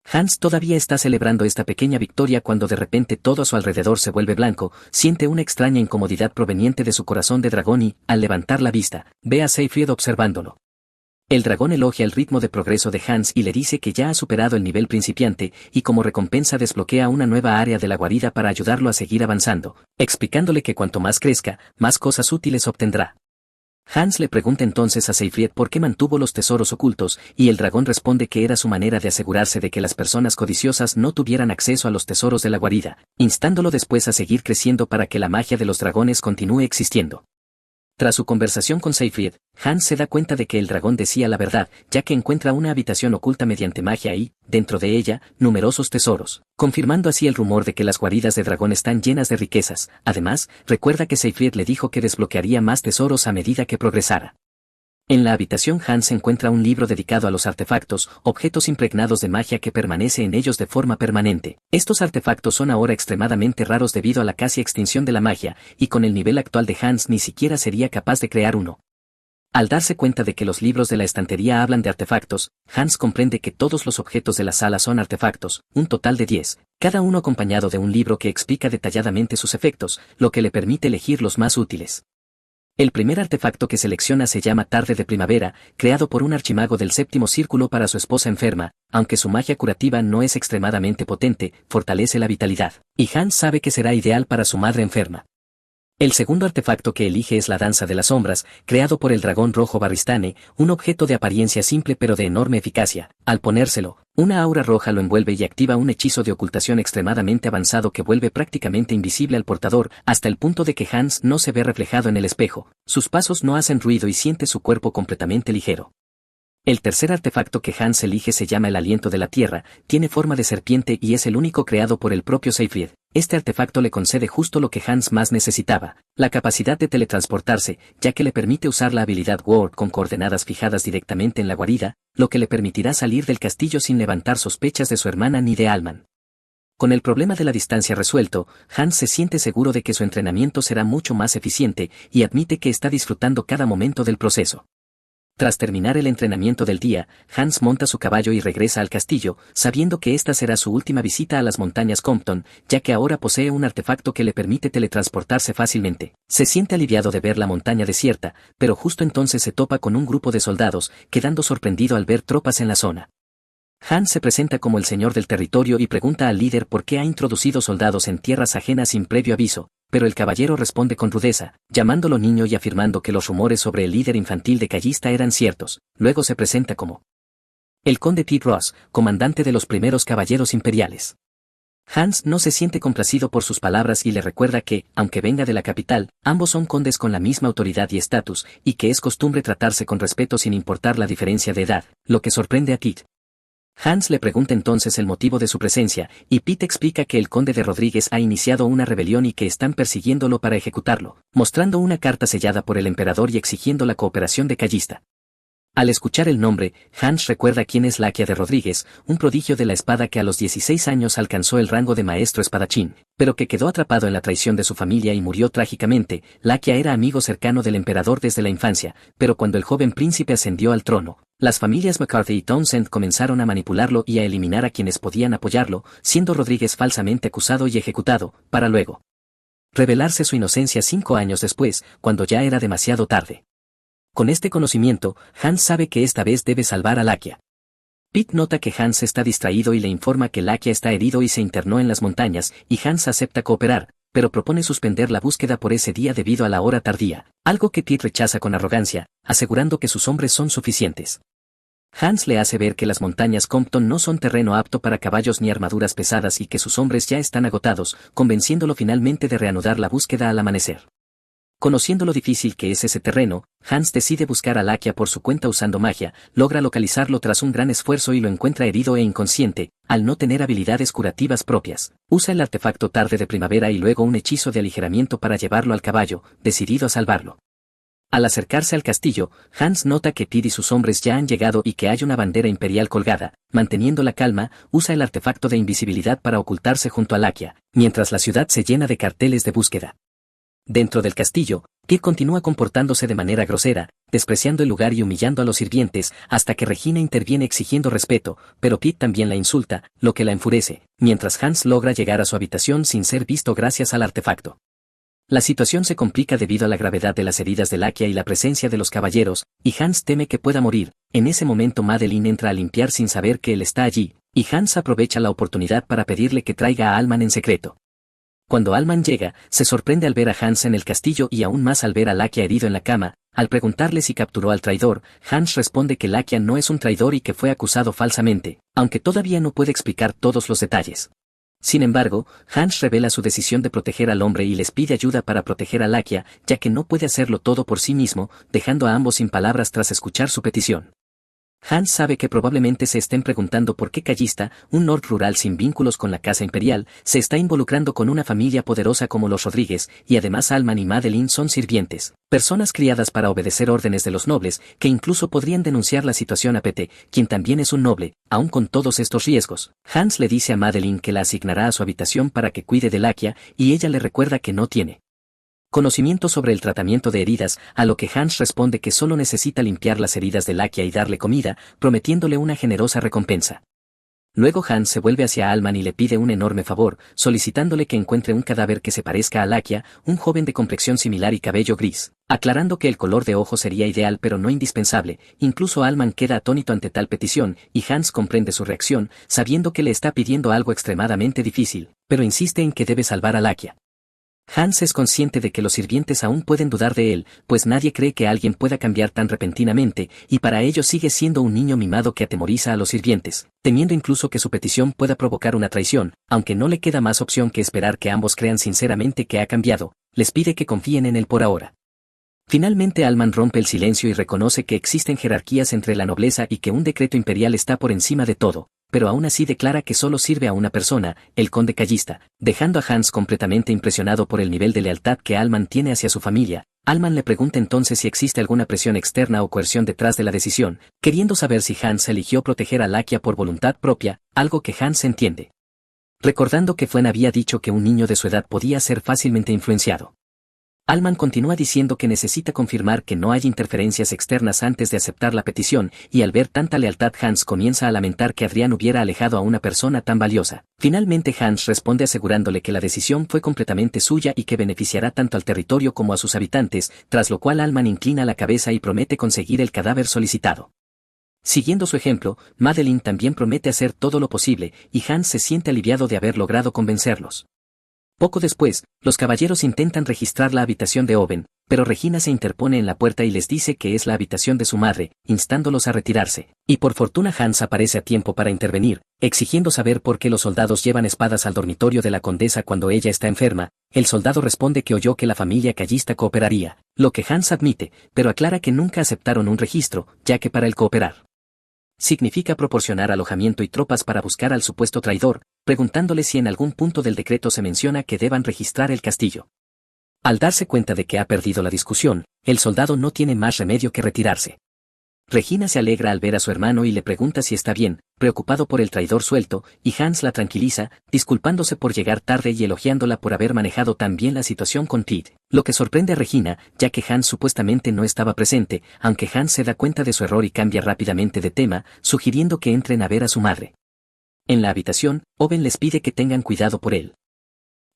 Hans todavía está celebrando esta pequeña victoria cuando de repente todo a su alrededor se vuelve blanco, siente una extraña incomodidad proveniente de su corazón de dragón y, al levantar la vista, ve a Seyfried observándolo. El dragón elogia el ritmo de progreso de Hans y le dice que ya ha superado el nivel principiante, y como recompensa desbloquea una nueva área de la guarida para ayudarlo a seguir avanzando, explicándole que cuanto más crezca, más cosas útiles obtendrá. Hans le pregunta entonces a Seyfried por qué mantuvo los tesoros ocultos, y el dragón responde que era su manera de asegurarse de que las personas codiciosas no tuvieran acceso a los tesoros de la guarida, instándolo después a seguir creciendo para que la magia de los dragones continúe existiendo. Tras su conversación con Seyfried, Hans se da cuenta de que el dragón decía la verdad, ya que encuentra una habitación oculta mediante magia y, dentro de ella, numerosos tesoros, confirmando así el rumor de que las guaridas de dragón están llenas de riquezas. Además, recuerda que Seyfried le dijo que desbloquearía más tesoros a medida que progresara. En la habitación Hans encuentra un libro dedicado a los artefactos, objetos impregnados de magia que permanece en ellos de forma permanente. Estos artefactos son ahora extremadamente raros debido a la casi extinción de la magia, y con el nivel actual de Hans ni siquiera sería capaz de crear uno. Al darse cuenta de que los libros de la estantería hablan de artefactos, Hans comprende que todos los objetos de la sala son artefactos, un total de 10, cada uno acompañado de un libro que explica detalladamente sus efectos, lo que le permite elegir los más útiles. El primer artefacto que selecciona se llama Tarde de Primavera, creado por un archimago del séptimo círculo para su esposa enferma, aunque su magia curativa no es extremadamente potente, fortalece la vitalidad, y Hans sabe que será ideal para su madre enferma. El segundo artefacto que elige es la Danza de las Sombras, creado por el dragón rojo Barristane, un objeto de apariencia simple pero de enorme eficacia. Al ponérselo, una aura roja lo envuelve y activa un hechizo de ocultación extremadamente avanzado que vuelve prácticamente invisible al portador, hasta el punto de que Hans no se ve reflejado en el espejo, sus pasos no hacen ruido y siente su cuerpo completamente ligero. El tercer artefacto que Hans elige se llama el Aliento de la Tierra, tiene forma de serpiente y es el único creado por el propio Seyfried. Este artefacto le concede justo lo que Hans más necesitaba, la capacidad de teletransportarse, ya que le permite usar la habilidad Ward con coordenadas fijadas directamente en la guarida, lo que le permitirá salir del castillo sin levantar sospechas de su hermana ni de Alman. Con el problema de la distancia resuelto, Hans se siente seguro de que su entrenamiento será mucho más eficiente y admite que está disfrutando cada momento del proceso. Tras terminar el entrenamiento del día, Hans monta su caballo y regresa al castillo, sabiendo que esta será su última visita a las montañas Compton, ya que ahora posee un artefacto que le permite teletransportarse fácilmente. Se siente aliviado de ver la montaña desierta, pero justo entonces se topa con un grupo de soldados, quedando sorprendido al ver tropas en la zona. Hans se presenta como el señor del territorio y pregunta al líder por qué ha introducido soldados en tierras ajenas sin previo aviso, pero el caballero responde con rudeza, llamándolo niño y afirmando que los rumores sobre el líder infantil de Callista eran ciertos. Luego se presenta como el conde T. Ross, comandante de los primeros caballeros imperiales. Hans no se siente complacido por sus palabras y le recuerda que, aunque venga de la capital, ambos son condes con la misma autoridad y estatus, y que es costumbre tratarse con respeto sin importar la diferencia de edad, lo que sorprende a Kit. Hans le pregunta entonces el motivo de su presencia, y Pete explica que el conde de Rodríguez ha iniciado una rebelión y que están persiguiéndolo para ejecutarlo, mostrando una carta sellada por el emperador y exigiendo la cooperación de Callista. Al escuchar el nombre, Hans recuerda quién es Laquia de Rodríguez, un prodigio de la espada que a los 16 años alcanzó el rango de maestro espadachín, pero que quedó atrapado en la traición de su familia y murió trágicamente. Laquia era amigo cercano del emperador desde la infancia, pero cuando el joven príncipe ascendió al trono, las familias McCarthy y Townsend comenzaron a manipularlo y a eliminar a quienes podían apoyarlo, siendo Rodríguez falsamente acusado y ejecutado, para luego revelarse su inocencia 5 años después, cuando ya era demasiado tarde. Con este conocimiento, Hans sabe que esta vez debe salvar a Laquia. Pete nota que Hans está distraído y le informa que Laquia está herido y se internó en las montañas, y Hans acepta cooperar, pero propone suspender la búsqueda por ese día debido a la hora tardía, algo que Pete rechaza con arrogancia, asegurando que sus hombres son suficientes. Hans le hace ver que las montañas Compton no son terreno apto para caballos ni armaduras pesadas y que sus hombres ya están agotados, convenciéndolo finalmente de reanudar la búsqueda al amanecer. Conociendo lo difícil que es ese terreno, Hans decide buscar a Laquia por su cuenta usando magia, logra localizarlo tras un gran esfuerzo y lo encuentra herido e inconsciente, al no tener habilidades curativas propias. Usa el artefacto Tarde de Primavera y luego un hechizo de aligeramiento para llevarlo al caballo, decidido a salvarlo. Al acercarse al castillo, Hans nota que Tyr y sus hombres ya han llegado y que hay una bandera imperial colgada. Manteniendo la calma, usa el artefacto de invisibilidad para ocultarse junto a Laquia, mientras la ciudad se llena de carteles de búsqueda. Dentro del castillo, Tyr continúa comportándose de manera grosera, despreciando el lugar y humillando a los sirvientes, hasta que Regina interviene exigiendo respeto, pero Pete también la insulta, lo que la enfurece, mientras Hans logra llegar a su habitación sin ser visto gracias al artefacto. La situación se complica debido a la gravedad de las heridas de Laquia y la presencia de los caballeros, y Hans teme que pueda morir. En ese momento Madeline entra a limpiar sin saber que él está allí, y Hans aprovecha la oportunidad para pedirle que traiga a Alman en secreto. Cuando Alman llega, se sorprende al ver a Hans en el castillo y aún más al ver a Laquia herido en la cama, Al preguntarle si capturó al traidor, Hans responde que Lakia no es un traidor y que fue acusado falsamente, aunque todavía no puede explicar todos los detalles. Sin embargo, Hans revela su decisión de proteger al hombre y les pide ayuda para proteger a Lakia, ya que no puede hacerlo todo por sí mismo, dejando a ambos sin palabras tras escuchar su petición. Hans sabe que probablemente se estén preguntando por qué Callista, un lord rural sin vínculos con la casa imperial, se está involucrando con una familia poderosa como los Rodríguez, y además Alman y Madeline son sirvientes, personas criadas para obedecer órdenes de los nobles, que incluso podrían denunciar la situación a Pete, quien también es un noble, aun con todos estos riesgos. Hans le dice a Madeline que la asignará a su habitación para que cuide de Lakia, y ella le recuerda que no tiene conocimiento sobre el tratamiento de heridas, a lo que Hans responde que solo necesita limpiar las heridas de Lakia y darle comida, prometiéndole una generosa recompensa. Luego Hans se vuelve hacia Alman y le pide un enorme favor, solicitándole que encuentre un cadáver que se parezca a Lakia, un joven de complexión similar y cabello gris, aclarando que el color de ojos sería ideal pero no indispensable. Incluso Alman queda atónito ante tal petición, y Hans comprende su reacción, sabiendo que le está pidiendo algo extremadamente difícil, pero insiste en que debe salvar a Lakia. Hans es consciente de que los sirvientes aún pueden dudar de él, pues nadie cree que alguien pueda cambiar tan repentinamente, y para ello sigue siendo un niño mimado que atemoriza a los sirvientes, temiendo incluso que su petición pueda provocar una traición, aunque no le queda más opción que esperar que ambos crean sinceramente que ha cambiado. Les pide que confíen en él por ahora. Finalmente Alman rompe el silencio y reconoce que existen jerarquías entre la nobleza y que un decreto imperial está por encima de todo, pero aún así declara que solo sirve a una persona, el conde Callista, dejando a Hans completamente impresionado por el nivel de lealtad que Alman tiene hacia su familia. Alman le pregunta entonces si existe alguna presión externa o coerción detrás de la decisión, queriendo saber si Hans eligió proteger a Lakia por voluntad propia, algo que Hans entiende. Recordando que Fuen había dicho que un niño de su edad podía ser fácilmente influenciado. Alman continúa diciendo que necesita confirmar que no hay interferencias externas antes de aceptar la petición, y al ver tanta lealtad Hans comienza a lamentar que Adrián hubiera alejado a una persona tan valiosa. Finalmente Hans responde asegurándole que la decisión fue completamente suya y que beneficiará tanto al territorio como a sus habitantes, tras lo cual Alman inclina la cabeza y promete conseguir el cadáver solicitado. Siguiendo su ejemplo, Madeline también promete hacer todo lo posible, y Hans se siente aliviado de haber logrado convencerlos. Poco después, los caballeros intentan registrar la habitación de Owen, pero Regina se interpone en la puerta y les dice que es la habitación de su madre, instándolos a retirarse, y por fortuna Hans aparece a tiempo para intervenir, exigiendo saber por qué los soldados llevan espadas al dormitorio de la condesa cuando ella está enferma. El soldado responde que oyó que la familia Callista cooperaría, lo que Hans admite, pero aclara que nunca aceptaron un registro, ya que para el cooperar significa proporcionar alojamiento y tropas para buscar al supuesto traidor, preguntándole si en algún punto del decreto se menciona que deban registrar el castillo. Al darse cuenta de que ha perdido la discusión, el soldado no tiene más remedio que retirarse. Regina se alegra al ver a su hermano y le pregunta si está bien, preocupado por el traidor suelto, y Hans la tranquiliza, disculpándose por llegar tarde y elogiándola por haber manejado tan bien la situación con Pete, lo que sorprende a Regina, ya que Hans supuestamente no estaba presente, aunque Hans se da cuenta de su error y cambia rápidamente de tema, sugiriendo que entren a ver a su madre. En la habitación, Owen les pide que tengan cuidado por él.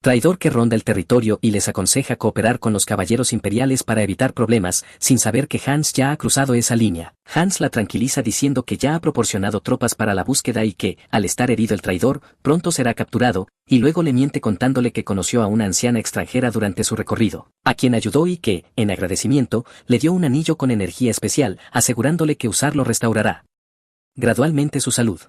Traidor que ronda el territorio y les aconseja cooperar con los caballeros imperiales para evitar problemas, sin saber que Hans ya ha cruzado esa línea. Hans la tranquiliza diciendo que ya ha proporcionado tropas para la búsqueda y que, al estar herido el traidor, pronto será capturado, y luego le miente contándole que conoció a una anciana extranjera durante su recorrido, a quien ayudó y que, en agradecimiento, le dio un anillo con energía especial, asegurándole que usarlo restaurará gradualmente su salud.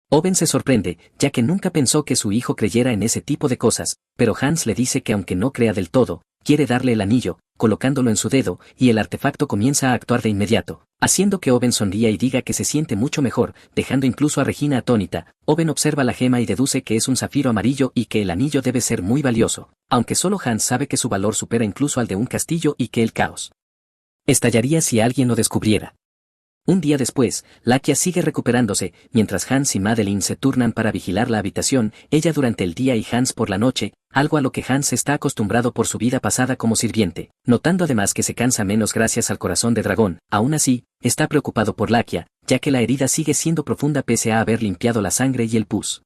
Owen se sorprende, ya que nunca pensó que su hijo creyera en ese tipo de cosas, pero Hans le dice que aunque no crea del todo, quiere darle el anillo, colocándolo en su dedo, y el artefacto comienza a actuar de inmediato, haciendo que Owen sonría y diga que se siente mucho mejor, dejando incluso a Regina atónita. Owen observa la gema y deduce que es un zafiro amarillo y que el anillo debe ser muy valioso, aunque solo Hans sabe que su valor supera incluso al de un castillo y que el caos estallaría si alguien lo descubriera. Un día después, Lakia sigue recuperándose, mientras Hans y Madeline se turnan para vigilar la habitación, ella durante el día y Hans por la noche, algo a lo que Hans está acostumbrado por su vida pasada como sirviente, notando además que se cansa menos gracias al corazón de dragón. Aún así, está preocupado por Lakia, ya que la herida sigue siendo profunda pese a haber limpiado la sangre y el pus.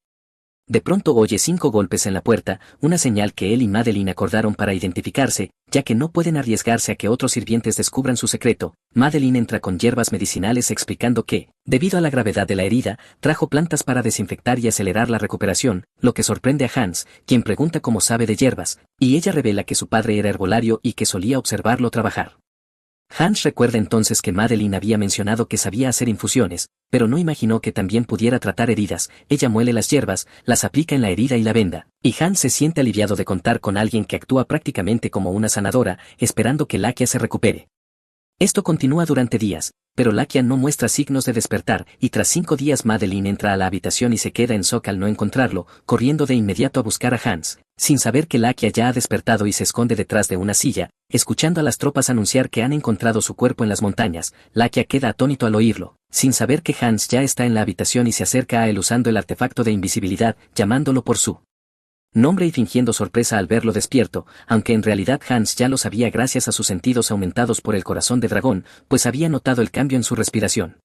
De pronto oye 5 golpes en la puerta, una señal que él y Madeline acordaron para identificarse, ya que no pueden arriesgarse a que otros sirvientes descubran su secreto. Madeline entra con hierbas medicinales explicando que, debido a la gravedad de la herida, trajo plantas para desinfectar y acelerar la recuperación, lo que sorprende a Hans, quien pregunta cómo sabe de hierbas, y ella revela que su padre era herbolario y que solía observarlo trabajar. Hans recuerda entonces que Madeline había mencionado que sabía hacer infusiones, pero no imaginó que también pudiera tratar heridas. Ella muele las hierbas, las aplica en la herida y la venda, y Hans se siente aliviado de contar con alguien que actúa prácticamente como una sanadora, esperando que Lakia se recupere. Esto continúa durante días, pero Lakia no muestra signos de despertar, y tras 5 días Madeline entra a la habitación y se queda en shock al no encontrarlo, corriendo de inmediato a buscar a Hans, sin saber que Lakia ya ha despertado y se esconde detrás de una silla, escuchando a las tropas anunciar que han encontrado su cuerpo en las montañas. Lakia queda atónito al oírlo, sin saber que Hans ya está en la habitación y se acerca a él usando el artefacto de invisibilidad, llamándolo por su nombre y fingiendo sorpresa al verlo despierto, aunque en realidad Hans ya lo sabía gracias a sus sentidos aumentados por el corazón de dragón, pues había notado el cambio en su respiración.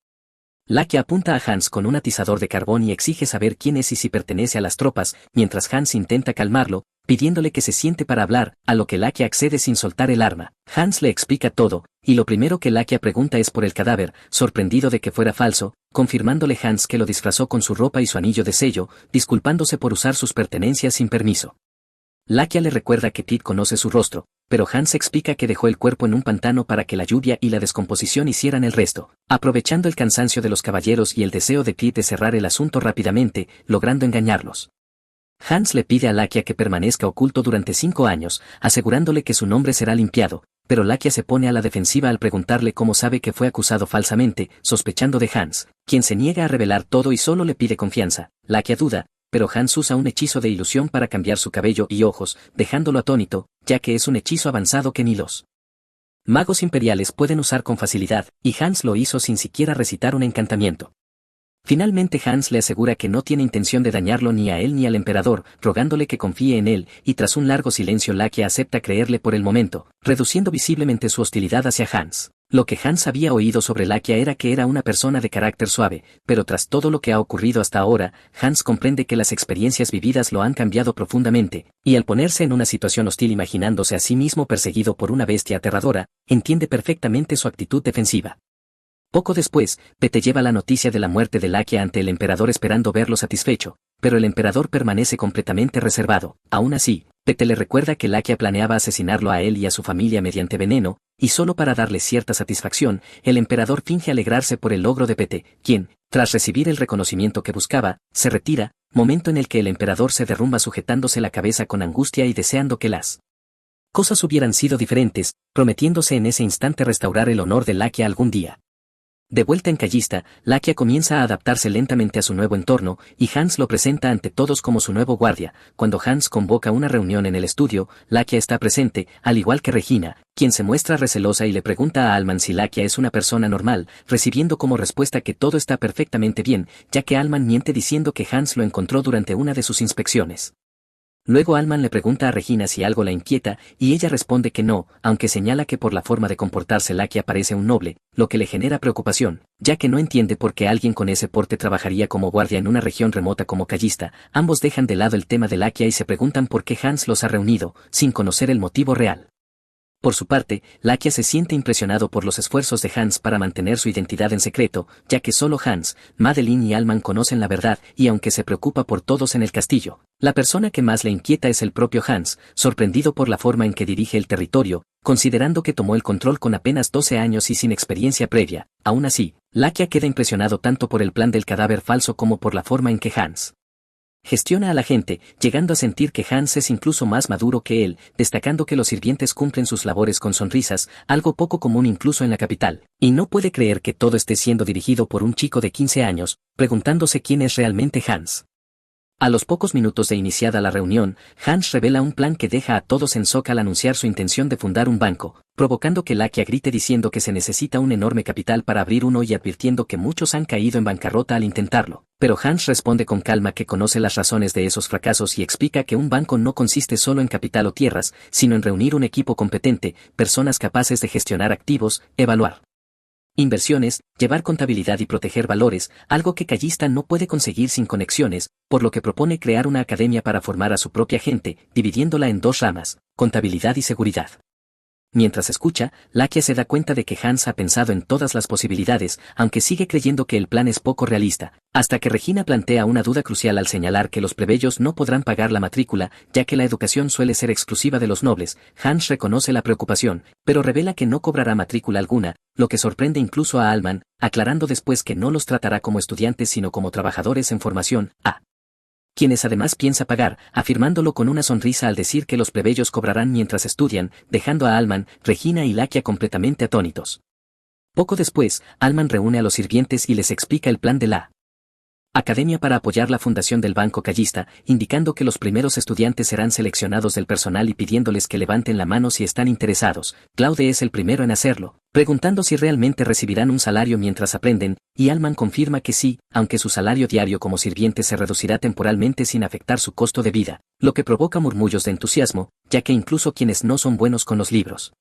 Lakia apunta a Hans con un atizador de carbón y exige saber quién es y si pertenece a las tropas, mientras Hans intenta calmarlo, pidiéndole que se siente para hablar, a lo que Lakia accede sin soltar el arma. Hans le explica todo, y lo primero que Lakia pregunta es por el cadáver, sorprendido de que fuera falso, confirmándole Hans que lo disfrazó con su ropa y su anillo de sello, disculpándose por usar sus pertenencias sin permiso. Lakia le recuerda que Pete conoce su rostro, pero Hans explica que dejó el cuerpo en un pantano para que la lluvia y la descomposición hicieran el resto, aprovechando el cansancio de los caballeros y el deseo de Pete de cerrar el asunto rápidamente, logrando engañarlos. Hans le pide a Lakia que permanezca oculto durante 5 años, asegurándole que su nombre será limpiado, pero Lakia se pone a la defensiva al preguntarle cómo sabe que fue acusado falsamente, sospechando de Hans, quien se niega a revelar todo y solo le pide confianza. Lakia duda, pero Hans usa un hechizo de ilusión para cambiar su cabello y ojos, dejándolo atónito, ya que es un hechizo avanzado que ni los magos imperiales pueden usar con facilidad, y Hans lo hizo sin siquiera recitar un encantamiento. Finalmente Hans le asegura que no tiene intención de dañarlo ni a él ni al emperador, rogándole que confíe en él, y tras un largo silencio Lakia acepta creerle por el momento, reduciendo visiblemente su hostilidad hacia Hans. Lo que Hans había oído sobre Lakia era que era una persona de carácter suave, pero tras todo lo que ha ocurrido hasta ahora, Hans comprende que las experiencias vividas lo han cambiado profundamente, y al ponerse en una situación hostil imaginándose a sí mismo perseguido por una bestia aterradora, entiende perfectamente su actitud defensiva. Poco después, Pete lleva la noticia de la muerte de Lakia ante el emperador esperando verlo satisfecho, pero el emperador permanece completamente reservado. Aún así, Pete le recuerda que Lakia planeaba asesinarlo a él y a su familia mediante veneno, y solo para darle cierta satisfacción, el emperador finge alegrarse por el logro de Pete, quien, tras recibir el reconocimiento que buscaba, se retira, momento en el que el emperador se derrumba sujetándose la cabeza con angustia y deseando que las cosas hubieran sido diferentes, prometiéndose en ese instante restaurar el honor de Lakia algún día. De vuelta en Callista, Lakia comienza a adaptarse lentamente a su nuevo entorno, y Hans lo presenta ante todos como su nuevo guardia. Cuando Hans convoca una reunión en el estudio, Lakia está presente, al igual que Regina, quien se muestra recelosa y le pregunta a Alman si Lakia es una persona normal, recibiendo como respuesta que todo está perfectamente bien, ya que Alman miente diciendo que Hans lo encontró durante una de sus inspecciones. Luego Alman le pregunta a Regina si algo la inquieta, y ella responde que no, aunque señala que por la forma de comportarse Lakia parece un noble, lo que le genera preocupación, ya que no entiende por qué alguien con ese porte trabajaría como guardia en una región remota como Callista. Ambos dejan de lado el tema de Lakia y se preguntan por qué Hans los ha reunido, sin conocer el motivo real. Por su parte, Lakia se siente impresionado por los esfuerzos de Hans para mantener su identidad en secreto, ya que solo Hans, Madeline y Alman conocen la verdad, y aunque se preocupa por todos en el castillo, la persona que más le inquieta es el propio Hans, sorprendido por la forma en que dirige el territorio, considerando que tomó el control con apenas 12 años y sin experiencia previa. Aún así, Lakia queda impresionado tanto por el plan del cadáver falso como por la forma en que Hans gestiona a la gente, llegando a sentir que Hans es incluso más maduro que él, destacando que los sirvientes cumplen sus labores con sonrisas, algo poco común incluso en la capital, y no puede creer que todo esté siendo dirigido por un chico de 15 años, preguntándose quién es realmente Hans. A los pocos minutos de iniciada la reunión, Hans revela un plan que deja a todos en shock al anunciar su intención de fundar un banco, provocando que Lakia grite diciendo que se necesita un enorme capital para abrir uno y advirtiendo que muchos han caído en bancarrota al intentarlo. Pero Hans responde con calma que conoce las razones de esos fracasos y explica que un banco no consiste solo en capital o tierras, sino en reunir un equipo competente, personas capaces de gestionar activos, evaluar inversiones, llevar contabilidad y proteger valores, algo que Callista no puede conseguir sin conexiones, por lo que propone crear una academia para formar a su propia gente, dividiéndola en 2 ramas, contabilidad y seguridad. Mientras escucha, Lakia se da cuenta de que Hans ha pensado en todas las posibilidades, aunque sigue creyendo que el plan es poco realista, hasta que Regina plantea una duda crucial al señalar que los plebeyos no podrán pagar la matrícula, ya que la educación suele ser exclusiva de los nobles. Hans reconoce la preocupación, pero revela que no cobrará matrícula alguna, lo que sorprende incluso a Alman, aclarando después que no los tratará como estudiantes sino como trabajadores en formación, quienes además piensa pagar, afirmándolo con una sonrisa al decir que los plebeyos cobrarán mientras estudian, dejando a Alman, Regina y Lakia completamente atónitos. Poco después, Alman reúne a los sirvientes y les explica el plan de la academia para apoyar la fundación del Banco Callista, indicando que los primeros estudiantes serán seleccionados del personal y pidiéndoles que levanten la mano si están interesados. Claude es el primero en hacerlo, preguntando si realmente recibirán un salario mientras aprenden, y Alman confirma que sí, aunque su salario diario como sirviente se reducirá temporalmente sin afectar su costo de vida, lo que provoca murmullos de entusiasmo, ya que incluso quienes no son buenos con los libros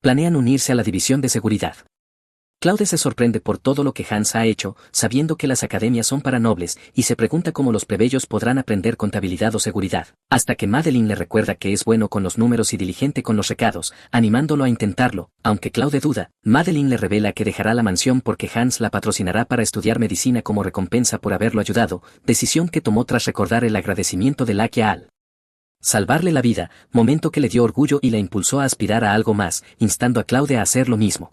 planean unirse a la división de seguridad. Claude se sorprende por todo lo que Hans ha hecho, sabiendo que las academias son para nobles, y se pregunta cómo los plebeyos podrán aprender contabilidad o seguridad, hasta que Madeline le recuerda que es bueno con los números y diligente con los recados, animándolo a intentarlo. Aunque Claude duda, Madeline le revela que dejará la mansión porque Hans la patrocinará para estudiar medicina como recompensa por haberlo ayudado, decisión que tomó tras recordar el agradecimiento de Lakia al salvarle la vida, momento que le dio orgullo y la impulsó a aspirar a algo más, instando a Claude a hacer lo mismo.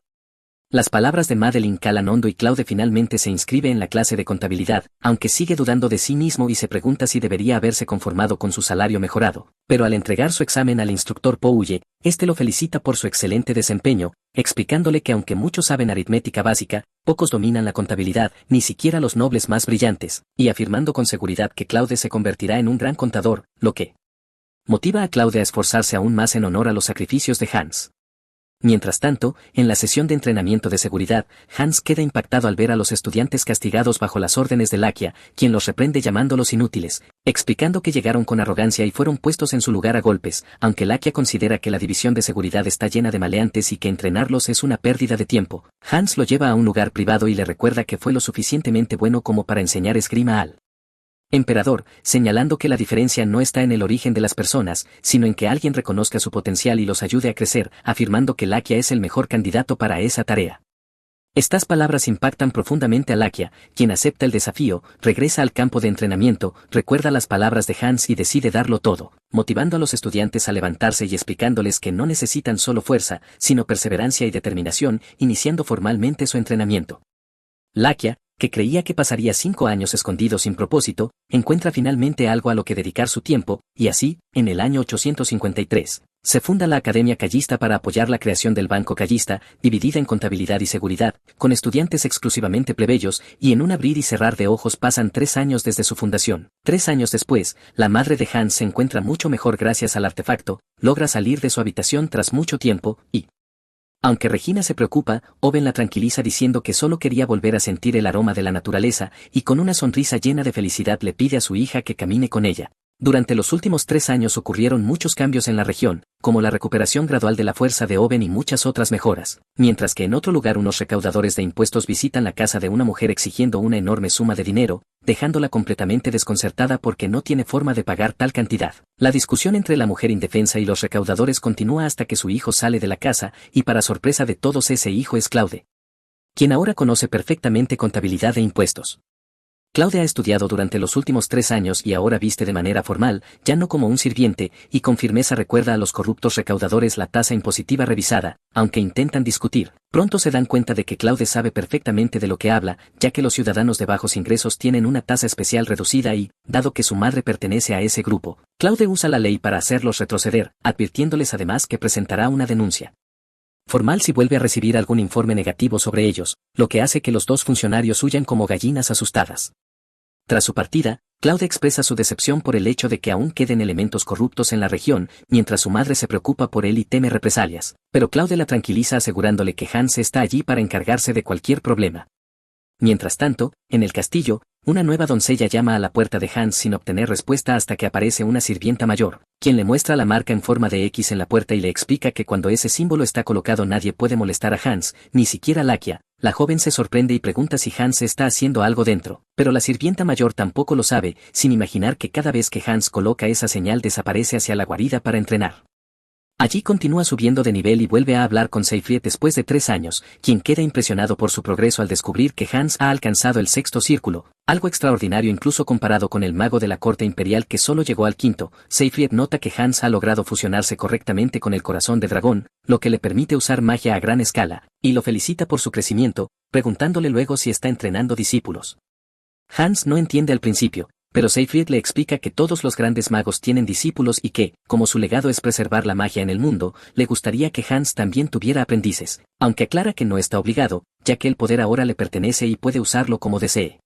Las palabras de Madeline calan hondo y Claude finalmente se inscribe en la clase de contabilidad, aunque sigue dudando de sí mismo y se pregunta si debería haberse conformado con su salario mejorado. Pero al entregar su examen al instructor Poulle, este lo felicita por su excelente desempeño, explicándole que aunque muchos saben aritmética básica, pocos dominan la contabilidad, ni siquiera los nobles más brillantes, y afirmando con seguridad que Claude se convertirá en un gran contador, lo que motiva a Claude a esforzarse aún más en honor a los sacrificios de Hans. Mientras tanto, en la sesión de entrenamiento de seguridad, Hans queda impactado al ver a los estudiantes castigados bajo las órdenes de Lakia, quien los reprende llamándolos inútiles, explicando que llegaron con arrogancia y fueron puestos en su lugar a golpes, aunque Lakia considera que la división de seguridad está llena de maleantes y que entrenarlos es una pérdida de tiempo. Hans lo lleva a un lugar privado y le recuerda que fue lo suficientemente bueno como para enseñar esgrima al emperador, señalando que la diferencia no está en el origen de las personas, sino en que alguien reconozca su potencial y los ayude a crecer, afirmando que Lakia es el mejor candidato para esa tarea. Estas palabras impactan profundamente a Lakia, quien acepta el desafío, regresa al campo de entrenamiento, recuerda las palabras de Hans y decide darlo todo, motivando a los estudiantes a levantarse y explicándoles que no necesitan solo fuerza, sino perseverancia y determinación, iniciando formalmente su entrenamiento. Lakia, que creía que pasaría 5 años escondido sin propósito, encuentra finalmente algo a lo que dedicar su tiempo, y así, en el año 853, se funda la Academia Callista para apoyar la creación del Banco Callista, dividida en contabilidad y seguridad, con estudiantes exclusivamente plebeyos, y en un abrir y cerrar de ojos pasan 3 años desde su fundación. 3 años después, la madre de Hans se encuentra mucho mejor gracias al artefacto, logra salir de su habitación tras mucho tiempo, y aunque Regina se preocupa, Owen la tranquiliza diciendo que solo quería volver a sentir el aroma de la naturaleza, y con una sonrisa llena de felicidad le pide a su hija que camine con ella. Durante los últimos 3 años ocurrieron muchos cambios en la región, como la recuperación gradual de la fuerza de Owen y muchas otras mejoras, mientras que en otro lugar unos recaudadores de impuestos visitan la casa de una mujer exigiendo una enorme suma de dinero, dejándola completamente desconcertada porque no tiene forma de pagar tal cantidad. La discusión entre la mujer indefensa y los recaudadores continúa hasta que su hijo sale de la casa, y para sorpresa de todos ese hijo es Claude, quien ahora conoce perfectamente contabilidad e impuestos. Claude ha estudiado durante los últimos 3 años y ahora viste de manera formal, ya no como un sirviente, y con firmeza recuerda a los corruptos recaudadores la tasa impositiva revisada, aunque intentan discutir. Pronto se dan cuenta de que Claude sabe perfectamente de lo que habla, ya que los ciudadanos de bajos ingresos tienen una tasa especial reducida y, dado que su madre pertenece a ese grupo, Claude usa la ley para hacerlos retroceder, advirtiéndoles además que presentará una denuncia formal si vuelve a recibir algún informe negativo sobre ellos, lo que hace que los 2 funcionarios huyan como gallinas asustadas. Tras su partida, Claude expresa su decepción por el hecho de que aún queden elementos corruptos en la región, mientras su madre se preocupa por él y teme represalias, pero Claude la tranquiliza asegurándole que Hans está allí para encargarse de cualquier problema. Mientras tanto, en el castillo, una nueva doncella llama a la puerta de Hans sin obtener respuesta hasta que aparece una sirvienta mayor, quien le muestra la marca en forma de X en la puerta y le explica que cuando ese símbolo está colocado nadie puede molestar a Hans, ni siquiera Lakia. La joven se sorprende y pregunta si Hans está haciendo algo dentro, pero la sirvienta mayor tampoco lo sabe, sin imaginar que cada vez que Hans coloca esa señal desaparece hacia la guarida para entrenar. Allí continúa subiendo de nivel y vuelve a hablar con Seyfried después de 3 años, quien queda impresionado por su progreso al descubrir que Hans ha alcanzado el sexto círculo, algo extraordinario incluso comparado con el mago de la corte imperial que solo llegó al quinto. Seyfried nota que Hans ha logrado fusionarse correctamente con el corazón de dragón, lo que le permite usar magia a gran escala, y lo felicita por su crecimiento, preguntándole luego si está entrenando discípulos. Hans no entiende al principio, pero Seyfried le explica que todos los grandes magos tienen discípulos y que, como su legado es preservar la magia en el mundo, le gustaría que Hans también tuviera aprendices, aunque aclara que no está obligado, ya que el poder ahora le pertenece y puede usarlo como desee.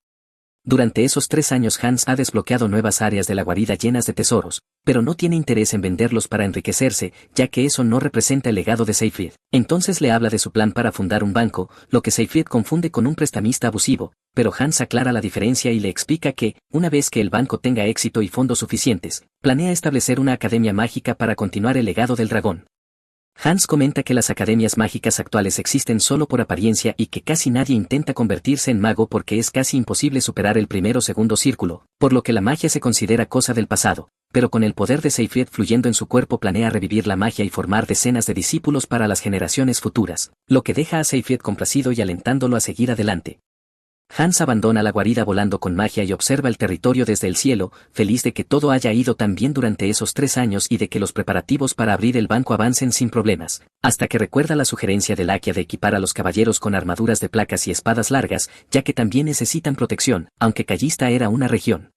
Durante esos 3 años Hans ha desbloqueado nuevas áreas de la guarida llenas de tesoros, pero no tiene interés en venderlos para enriquecerse, ya que eso no representa el legado de Seyfried. Entonces le habla de su plan para fundar un banco, lo que Seyfried confunde con un prestamista abusivo, pero Hans aclara la diferencia y le explica que, una vez que el banco tenga éxito y fondos suficientes, planea establecer una academia mágica para continuar el legado del dragón. Hans comenta que las academias mágicas actuales existen solo por apariencia y que casi nadie intenta convertirse en mago porque es casi imposible superar el primero o segundo círculo, por lo que la magia se considera cosa del pasado, pero con el poder de Seyfried fluyendo en su cuerpo planea revivir la magia y formar decenas de discípulos para las generaciones futuras, lo que deja a Seyfried complacido y alentándolo a seguir adelante. Hans abandona la guarida volando con magia y observa el territorio desde el cielo, feliz de que todo haya ido tan bien durante esos 3 años y de que los preparativos para abrir el banco avancen sin problemas, hasta que recuerda la sugerencia de Laquia de equipar a los caballeros con armaduras de placas y espadas largas, ya que también necesitan protección, aunque Callista era una región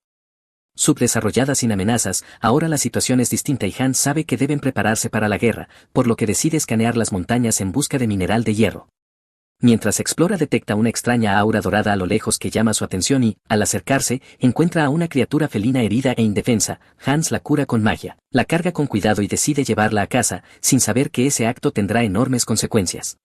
subdesarrollada sin amenazas. Ahora la situación es distinta y Hans sabe que deben prepararse para la guerra, por lo que decide escanear las montañas en busca de mineral de hierro. Mientras explora detecta una extraña aura dorada a lo lejos que llama su atención y, al acercarse, encuentra a una criatura felina herida e indefensa. Hans la cura con magia, la carga con cuidado y decide llevarla a casa, sin saber que ese acto tendrá enormes consecuencias.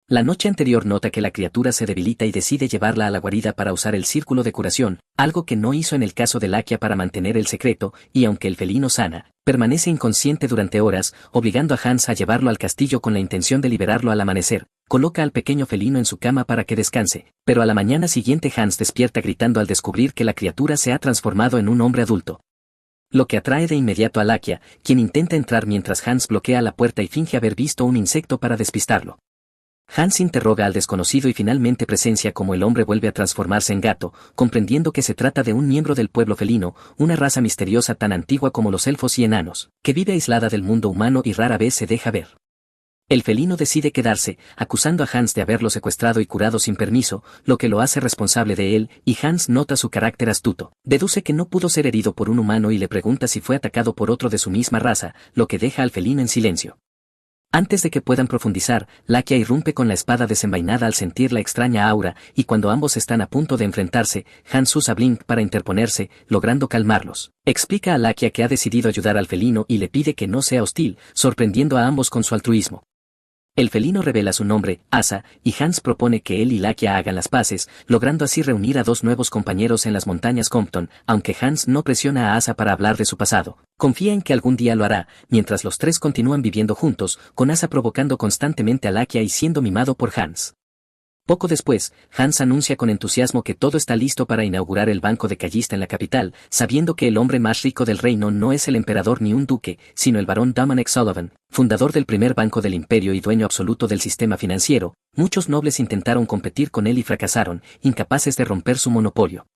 La noche anterior nota que la criatura se debilita y decide llevarla a la guarida para usar el círculo de curación, algo que no hizo en el caso de Laquia para mantener el secreto, y aunque el felino sana, permanece inconsciente durante horas, obligando a Hans a llevarlo al castillo con la intención de liberarlo al amanecer. Coloca al pequeño felino en su cama para que descanse, pero a la mañana siguiente Hans despierta gritando al descubrir que la criatura se ha transformado en un hombre adulto. Lo que atrae de inmediato a Laquia, quien intenta entrar mientras Hans bloquea la puerta y finge haber visto un insecto para despistarlo. Hans interroga al desconocido y finalmente presencia cómo el hombre vuelve a transformarse en gato, comprendiendo que se trata de un miembro del pueblo felino, una raza misteriosa tan antigua como los elfos y enanos, que vive aislada del mundo humano y rara vez se deja ver. El felino decide quedarse, acusando a Hans de haberlo secuestrado y curado sin permiso, lo que lo hace responsable de él, y Hans nota su carácter astuto. Deduce que no pudo ser herido por un humano y le pregunta si fue atacado por otro de su misma raza, lo que deja al felino en silencio. Antes de que puedan profundizar, Laquia irrumpe con la espada desenvainada al sentir la extraña aura, y cuando ambos están a punto de enfrentarse, Hans usa Blink para interponerse, logrando calmarlos. Explica a Laquia que ha decidido ayudar al felino y le pide que no sea hostil, sorprendiendo a ambos con su altruismo. El felino revela su nombre, Asa, y Hans propone que él y Laquia hagan las paces, logrando así reunir a 2 nuevos compañeros en las montañas Compton, aunque Hans no presiona a Asa para hablar de su pasado. Confía en que algún día lo hará, mientras los 3 continúan viviendo juntos, con Asa provocando constantemente a Laquia y siendo mimado por Hans. Poco después, Hans anuncia con entusiasmo que todo está listo para inaugurar el banco de Callista en la capital, sabiendo que el hombre más rico del reino no es el emperador ni un duque, sino el barón Dominic Sullivan, fundador del primer banco del imperio y dueño absoluto del sistema financiero. Muchos nobles intentaron competir con él y fracasaron, incapaces de romper su monopolio.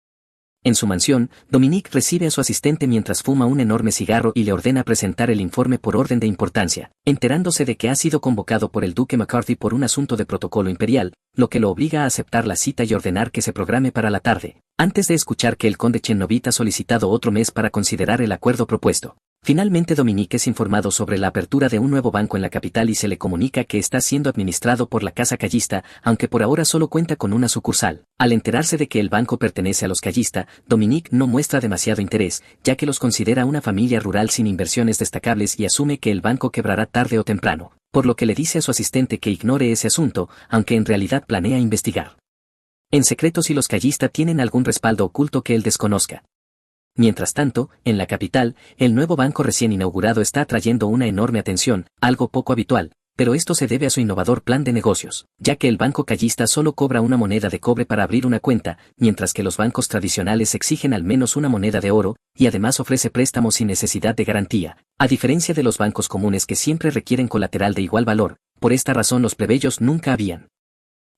En su mansión, Dominique recibe a su asistente mientras fuma un enorme cigarro y le ordena presentar el informe por orden de importancia, enterándose de que ha sido convocado por el duque McCarthy por un asunto de protocolo imperial, lo que lo obliga a aceptar la cita y ordenar que se programe para la tarde, antes de escuchar que el conde Chennovit ha solicitado otro mes para considerar el acuerdo propuesto. Finalmente Dominique es informado sobre la apertura de un nuevo banco en la capital y se le comunica que está siendo administrado por la Casa Callista, aunque por ahora solo cuenta con una sucursal. Al enterarse de que el banco pertenece a los Callista, Dominique no muestra demasiado interés, ya que los considera una familia rural sin inversiones destacables y asume que el banco quebrará tarde o temprano, por lo que le dice a su asistente que ignore ese asunto, aunque en realidad planea investigar en secreto si los Callista tienen algún respaldo oculto que él desconozca. Mientras tanto, en la capital, el nuevo banco recién inaugurado está atrayendo una enorme atención, algo poco habitual, pero esto se debe a su innovador plan de negocios, ya que el banco callista solo cobra una moneda de cobre para abrir una cuenta, mientras que los bancos tradicionales exigen al menos una moneda de oro, y además ofrece préstamos sin necesidad de garantía, a diferencia de los bancos comunes que siempre requieren colateral de igual valor. Por esta razón los plebeyos nunca habían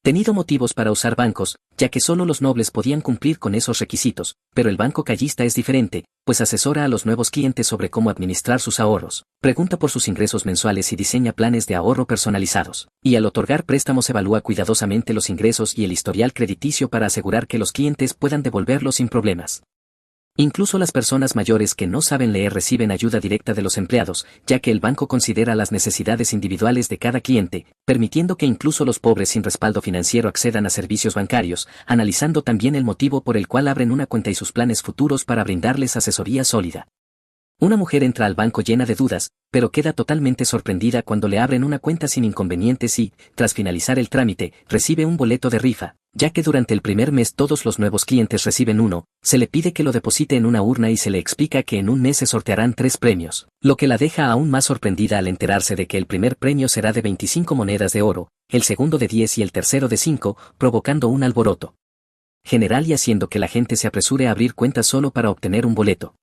tenido motivos para usar bancos, ya que solo los nobles podían cumplir con esos requisitos, pero el banco callista es diferente, pues asesora a los nuevos clientes sobre cómo administrar sus ahorros, pregunta por sus ingresos mensuales y diseña planes de ahorro personalizados, y al otorgar préstamos evalúa cuidadosamente los ingresos y el historial crediticio para asegurar que los clientes puedan devolverlos sin problemas. Incluso las personas mayores que no saben leer reciben ayuda directa de los empleados, ya que el banco considera las necesidades individuales de cada cliente, permitiendo que incluso los pobres sin respaldo financiero accedan a servicios bancarios, analizando también el motivo por el cual abren una cuenta y sus planes futuros para brindarles asesoría sólida. Una mujer entra al banco llena de dudas, pero queda totalmente sorprendida cuando le abren una cuenta sin inconvenientes y, tras finalizar el trámite, recibe un boleto de rifa, ya que durante el primer mes todos los nuevos clientes reciben uno, se le pide que lo deposite en una urna y se le explica que en un mes se sortearán 3 premios, lo que la deja aún más sorprendida al enterarse de que el primer premio será de 25 monedas de oro, el segundo de 10 y el tercero de 5, provocando un alboroto general y haciendo que la gente se apresure a abrir cuentas solo para obtener un boleto.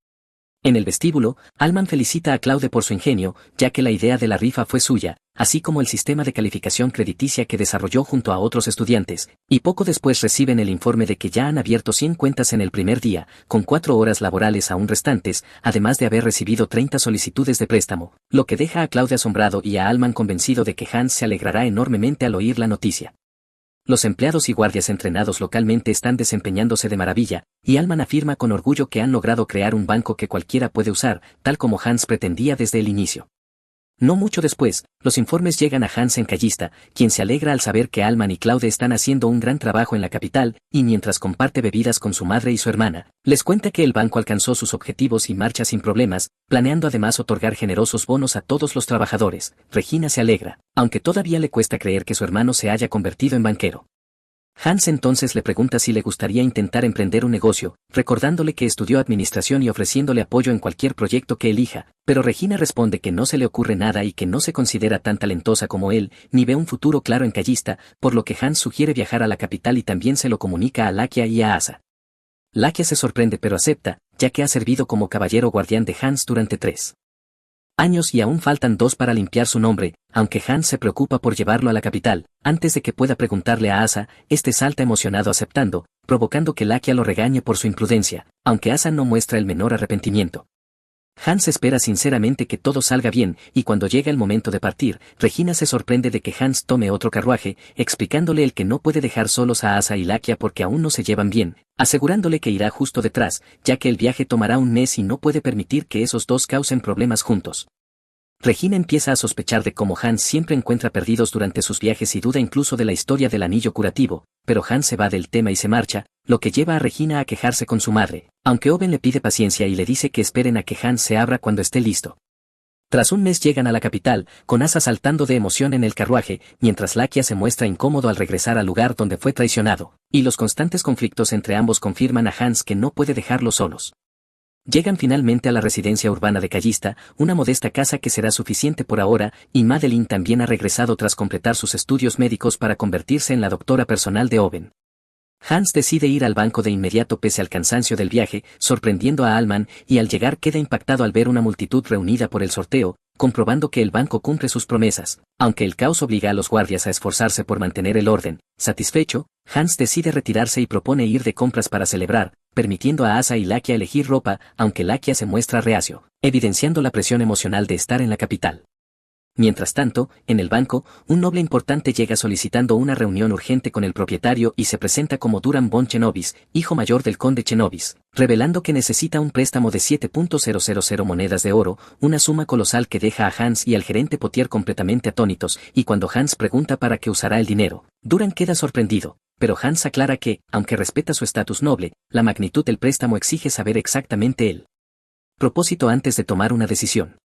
En el vestíbulo, Alman felicita a Claude por su ingenio, ya que la idea de la rifa fue suya, así como el sistema de calificación crediticia que desarrolló junto a otros estudiantes, y poco después reciben el informe de que ya han abierto 100 cuentas en el primer día, con 4 horas laborales aún restantes, además de haber recibido 30 solicitudes de préstamo, lo que deja a Claude asombrado y a Alman convencido de que Hans se alegrará enormemente al oír la noticia. Los empleados y guardias entrenados localmente están desempeñándose de maravilla, y Alman afirma con orgullo que han logrado crear un banco que cualquiera puede usar, tal como Hans pretendía desde el inicio. No mucho después, los informes llegan a Hans en Callista, quien se alegra al saber que Alman y Claude están haciendo un gran trabajo en la capital, y mientras comparte bebidas con su madre y su hermana, les cuenta que el banco alcanzó sus objetivos y marcha sin problemas, planeando además otorgar generosos bonos a todos los trabajadores. Regina se alegra, aunque todavía le cuesta creer que su hermano se haya convertido en banquero. Hans entonces le pregunta si le gustaría intentar emprender un negocio, recordándole que estudió administración y ofreciéndole apoyo en cualquier proyecto que elija, pero Regina responde que no se le ocurre nada y que no se considera tan talentosa como él, ni ve un futuro claro en Callista, por lo que Hans sugiere viajar a la capital y también se lo comunica a Lakia y a Asa. Lakia se sorprende pero acepta, ya que ha servido como caballero guardián de Hans durante 3 años y aún faltan 2 para limpiar su nombre, aunque Hans se preocupa por llevarlo a la capital. Antes de que pueda preguntarle a Asa, este salta emocionado aceptando, provocando que Lakia lo regañe por su imprudencia, aunque Asa no muestra el menor arrepentimiento. Hans espera sinceramente que todo salga bien, y cuando llega el momento de partir, Regina se sorprende de que Hans tome otro carruaje, explicándole el que no puede dejar solos a Asa y Lakia porque aún no se llevan bien, asegurándole que irá justo detrás, ya que el viaje tomará un mes y no puede permitir que esos dos causen problemas juntos. Regina empieza a sospechar de cómo Hans siempre encuentra perdidos durante sus viajes y duda incluso de la historia del anillo curativo, pero Hans se va del tema y se marcha, lo que lleva a Regina a quejarse con su madre, aunque Owen le pide paciencia y le dice que esperen a que Hans se abra cuando esté listo. Tras un mes llegan a la capital, con Asa saltando de emoción en el carruaje, mientras Lakia se muestra incómodo al regresar al lugar donde fue traicionado, y los constantes conflictos entre ambos confirman a Hans que no puede dejarlos solos. Llegan finalmente a la residencia urbana de Callista, una modesta casa que será suficiente por ahora, y Madeline también ha regresado tras completar sus estudios médicos para convertirse en la doctora personal de Owen. Hans decide ir al banco de inmediato pese al cansancio del viaje, sorprendiendo a Alman, y al llegar queda impactado al ver una multitud reunida por el sorteo, comprobando que el banco cumple sus promesas, aunque el caos obliga a los guardias a esforzarse por mantener el orden. Satisfecho, Hans decide retirarse y propone ir de compras para celebrar, permitiendo a Asa y Lakia elegir ropa, aunque Lakia se muestra reacio, evidenciando la presión emocional de estar en la capital. Mientras tanto, en el banco, un noble importante llega solicitando una reunión urgente con el propietario y se presenta como Duran von Chenovis, hijo mayor del conde Chenovis, revelando que necesita un préstamo de 7.000 monedas de oro, una suma colosal que deja a Hans y al gerente Potier completamente atónitos, y cuando Hans pregunta para qué usará el dinero, Duran queda sorprendido, pero Hans aclara que, aunque respeta su estatus noble, la magnitud del préstamo exige saber exactamente el propósito antes de tomar una decisión.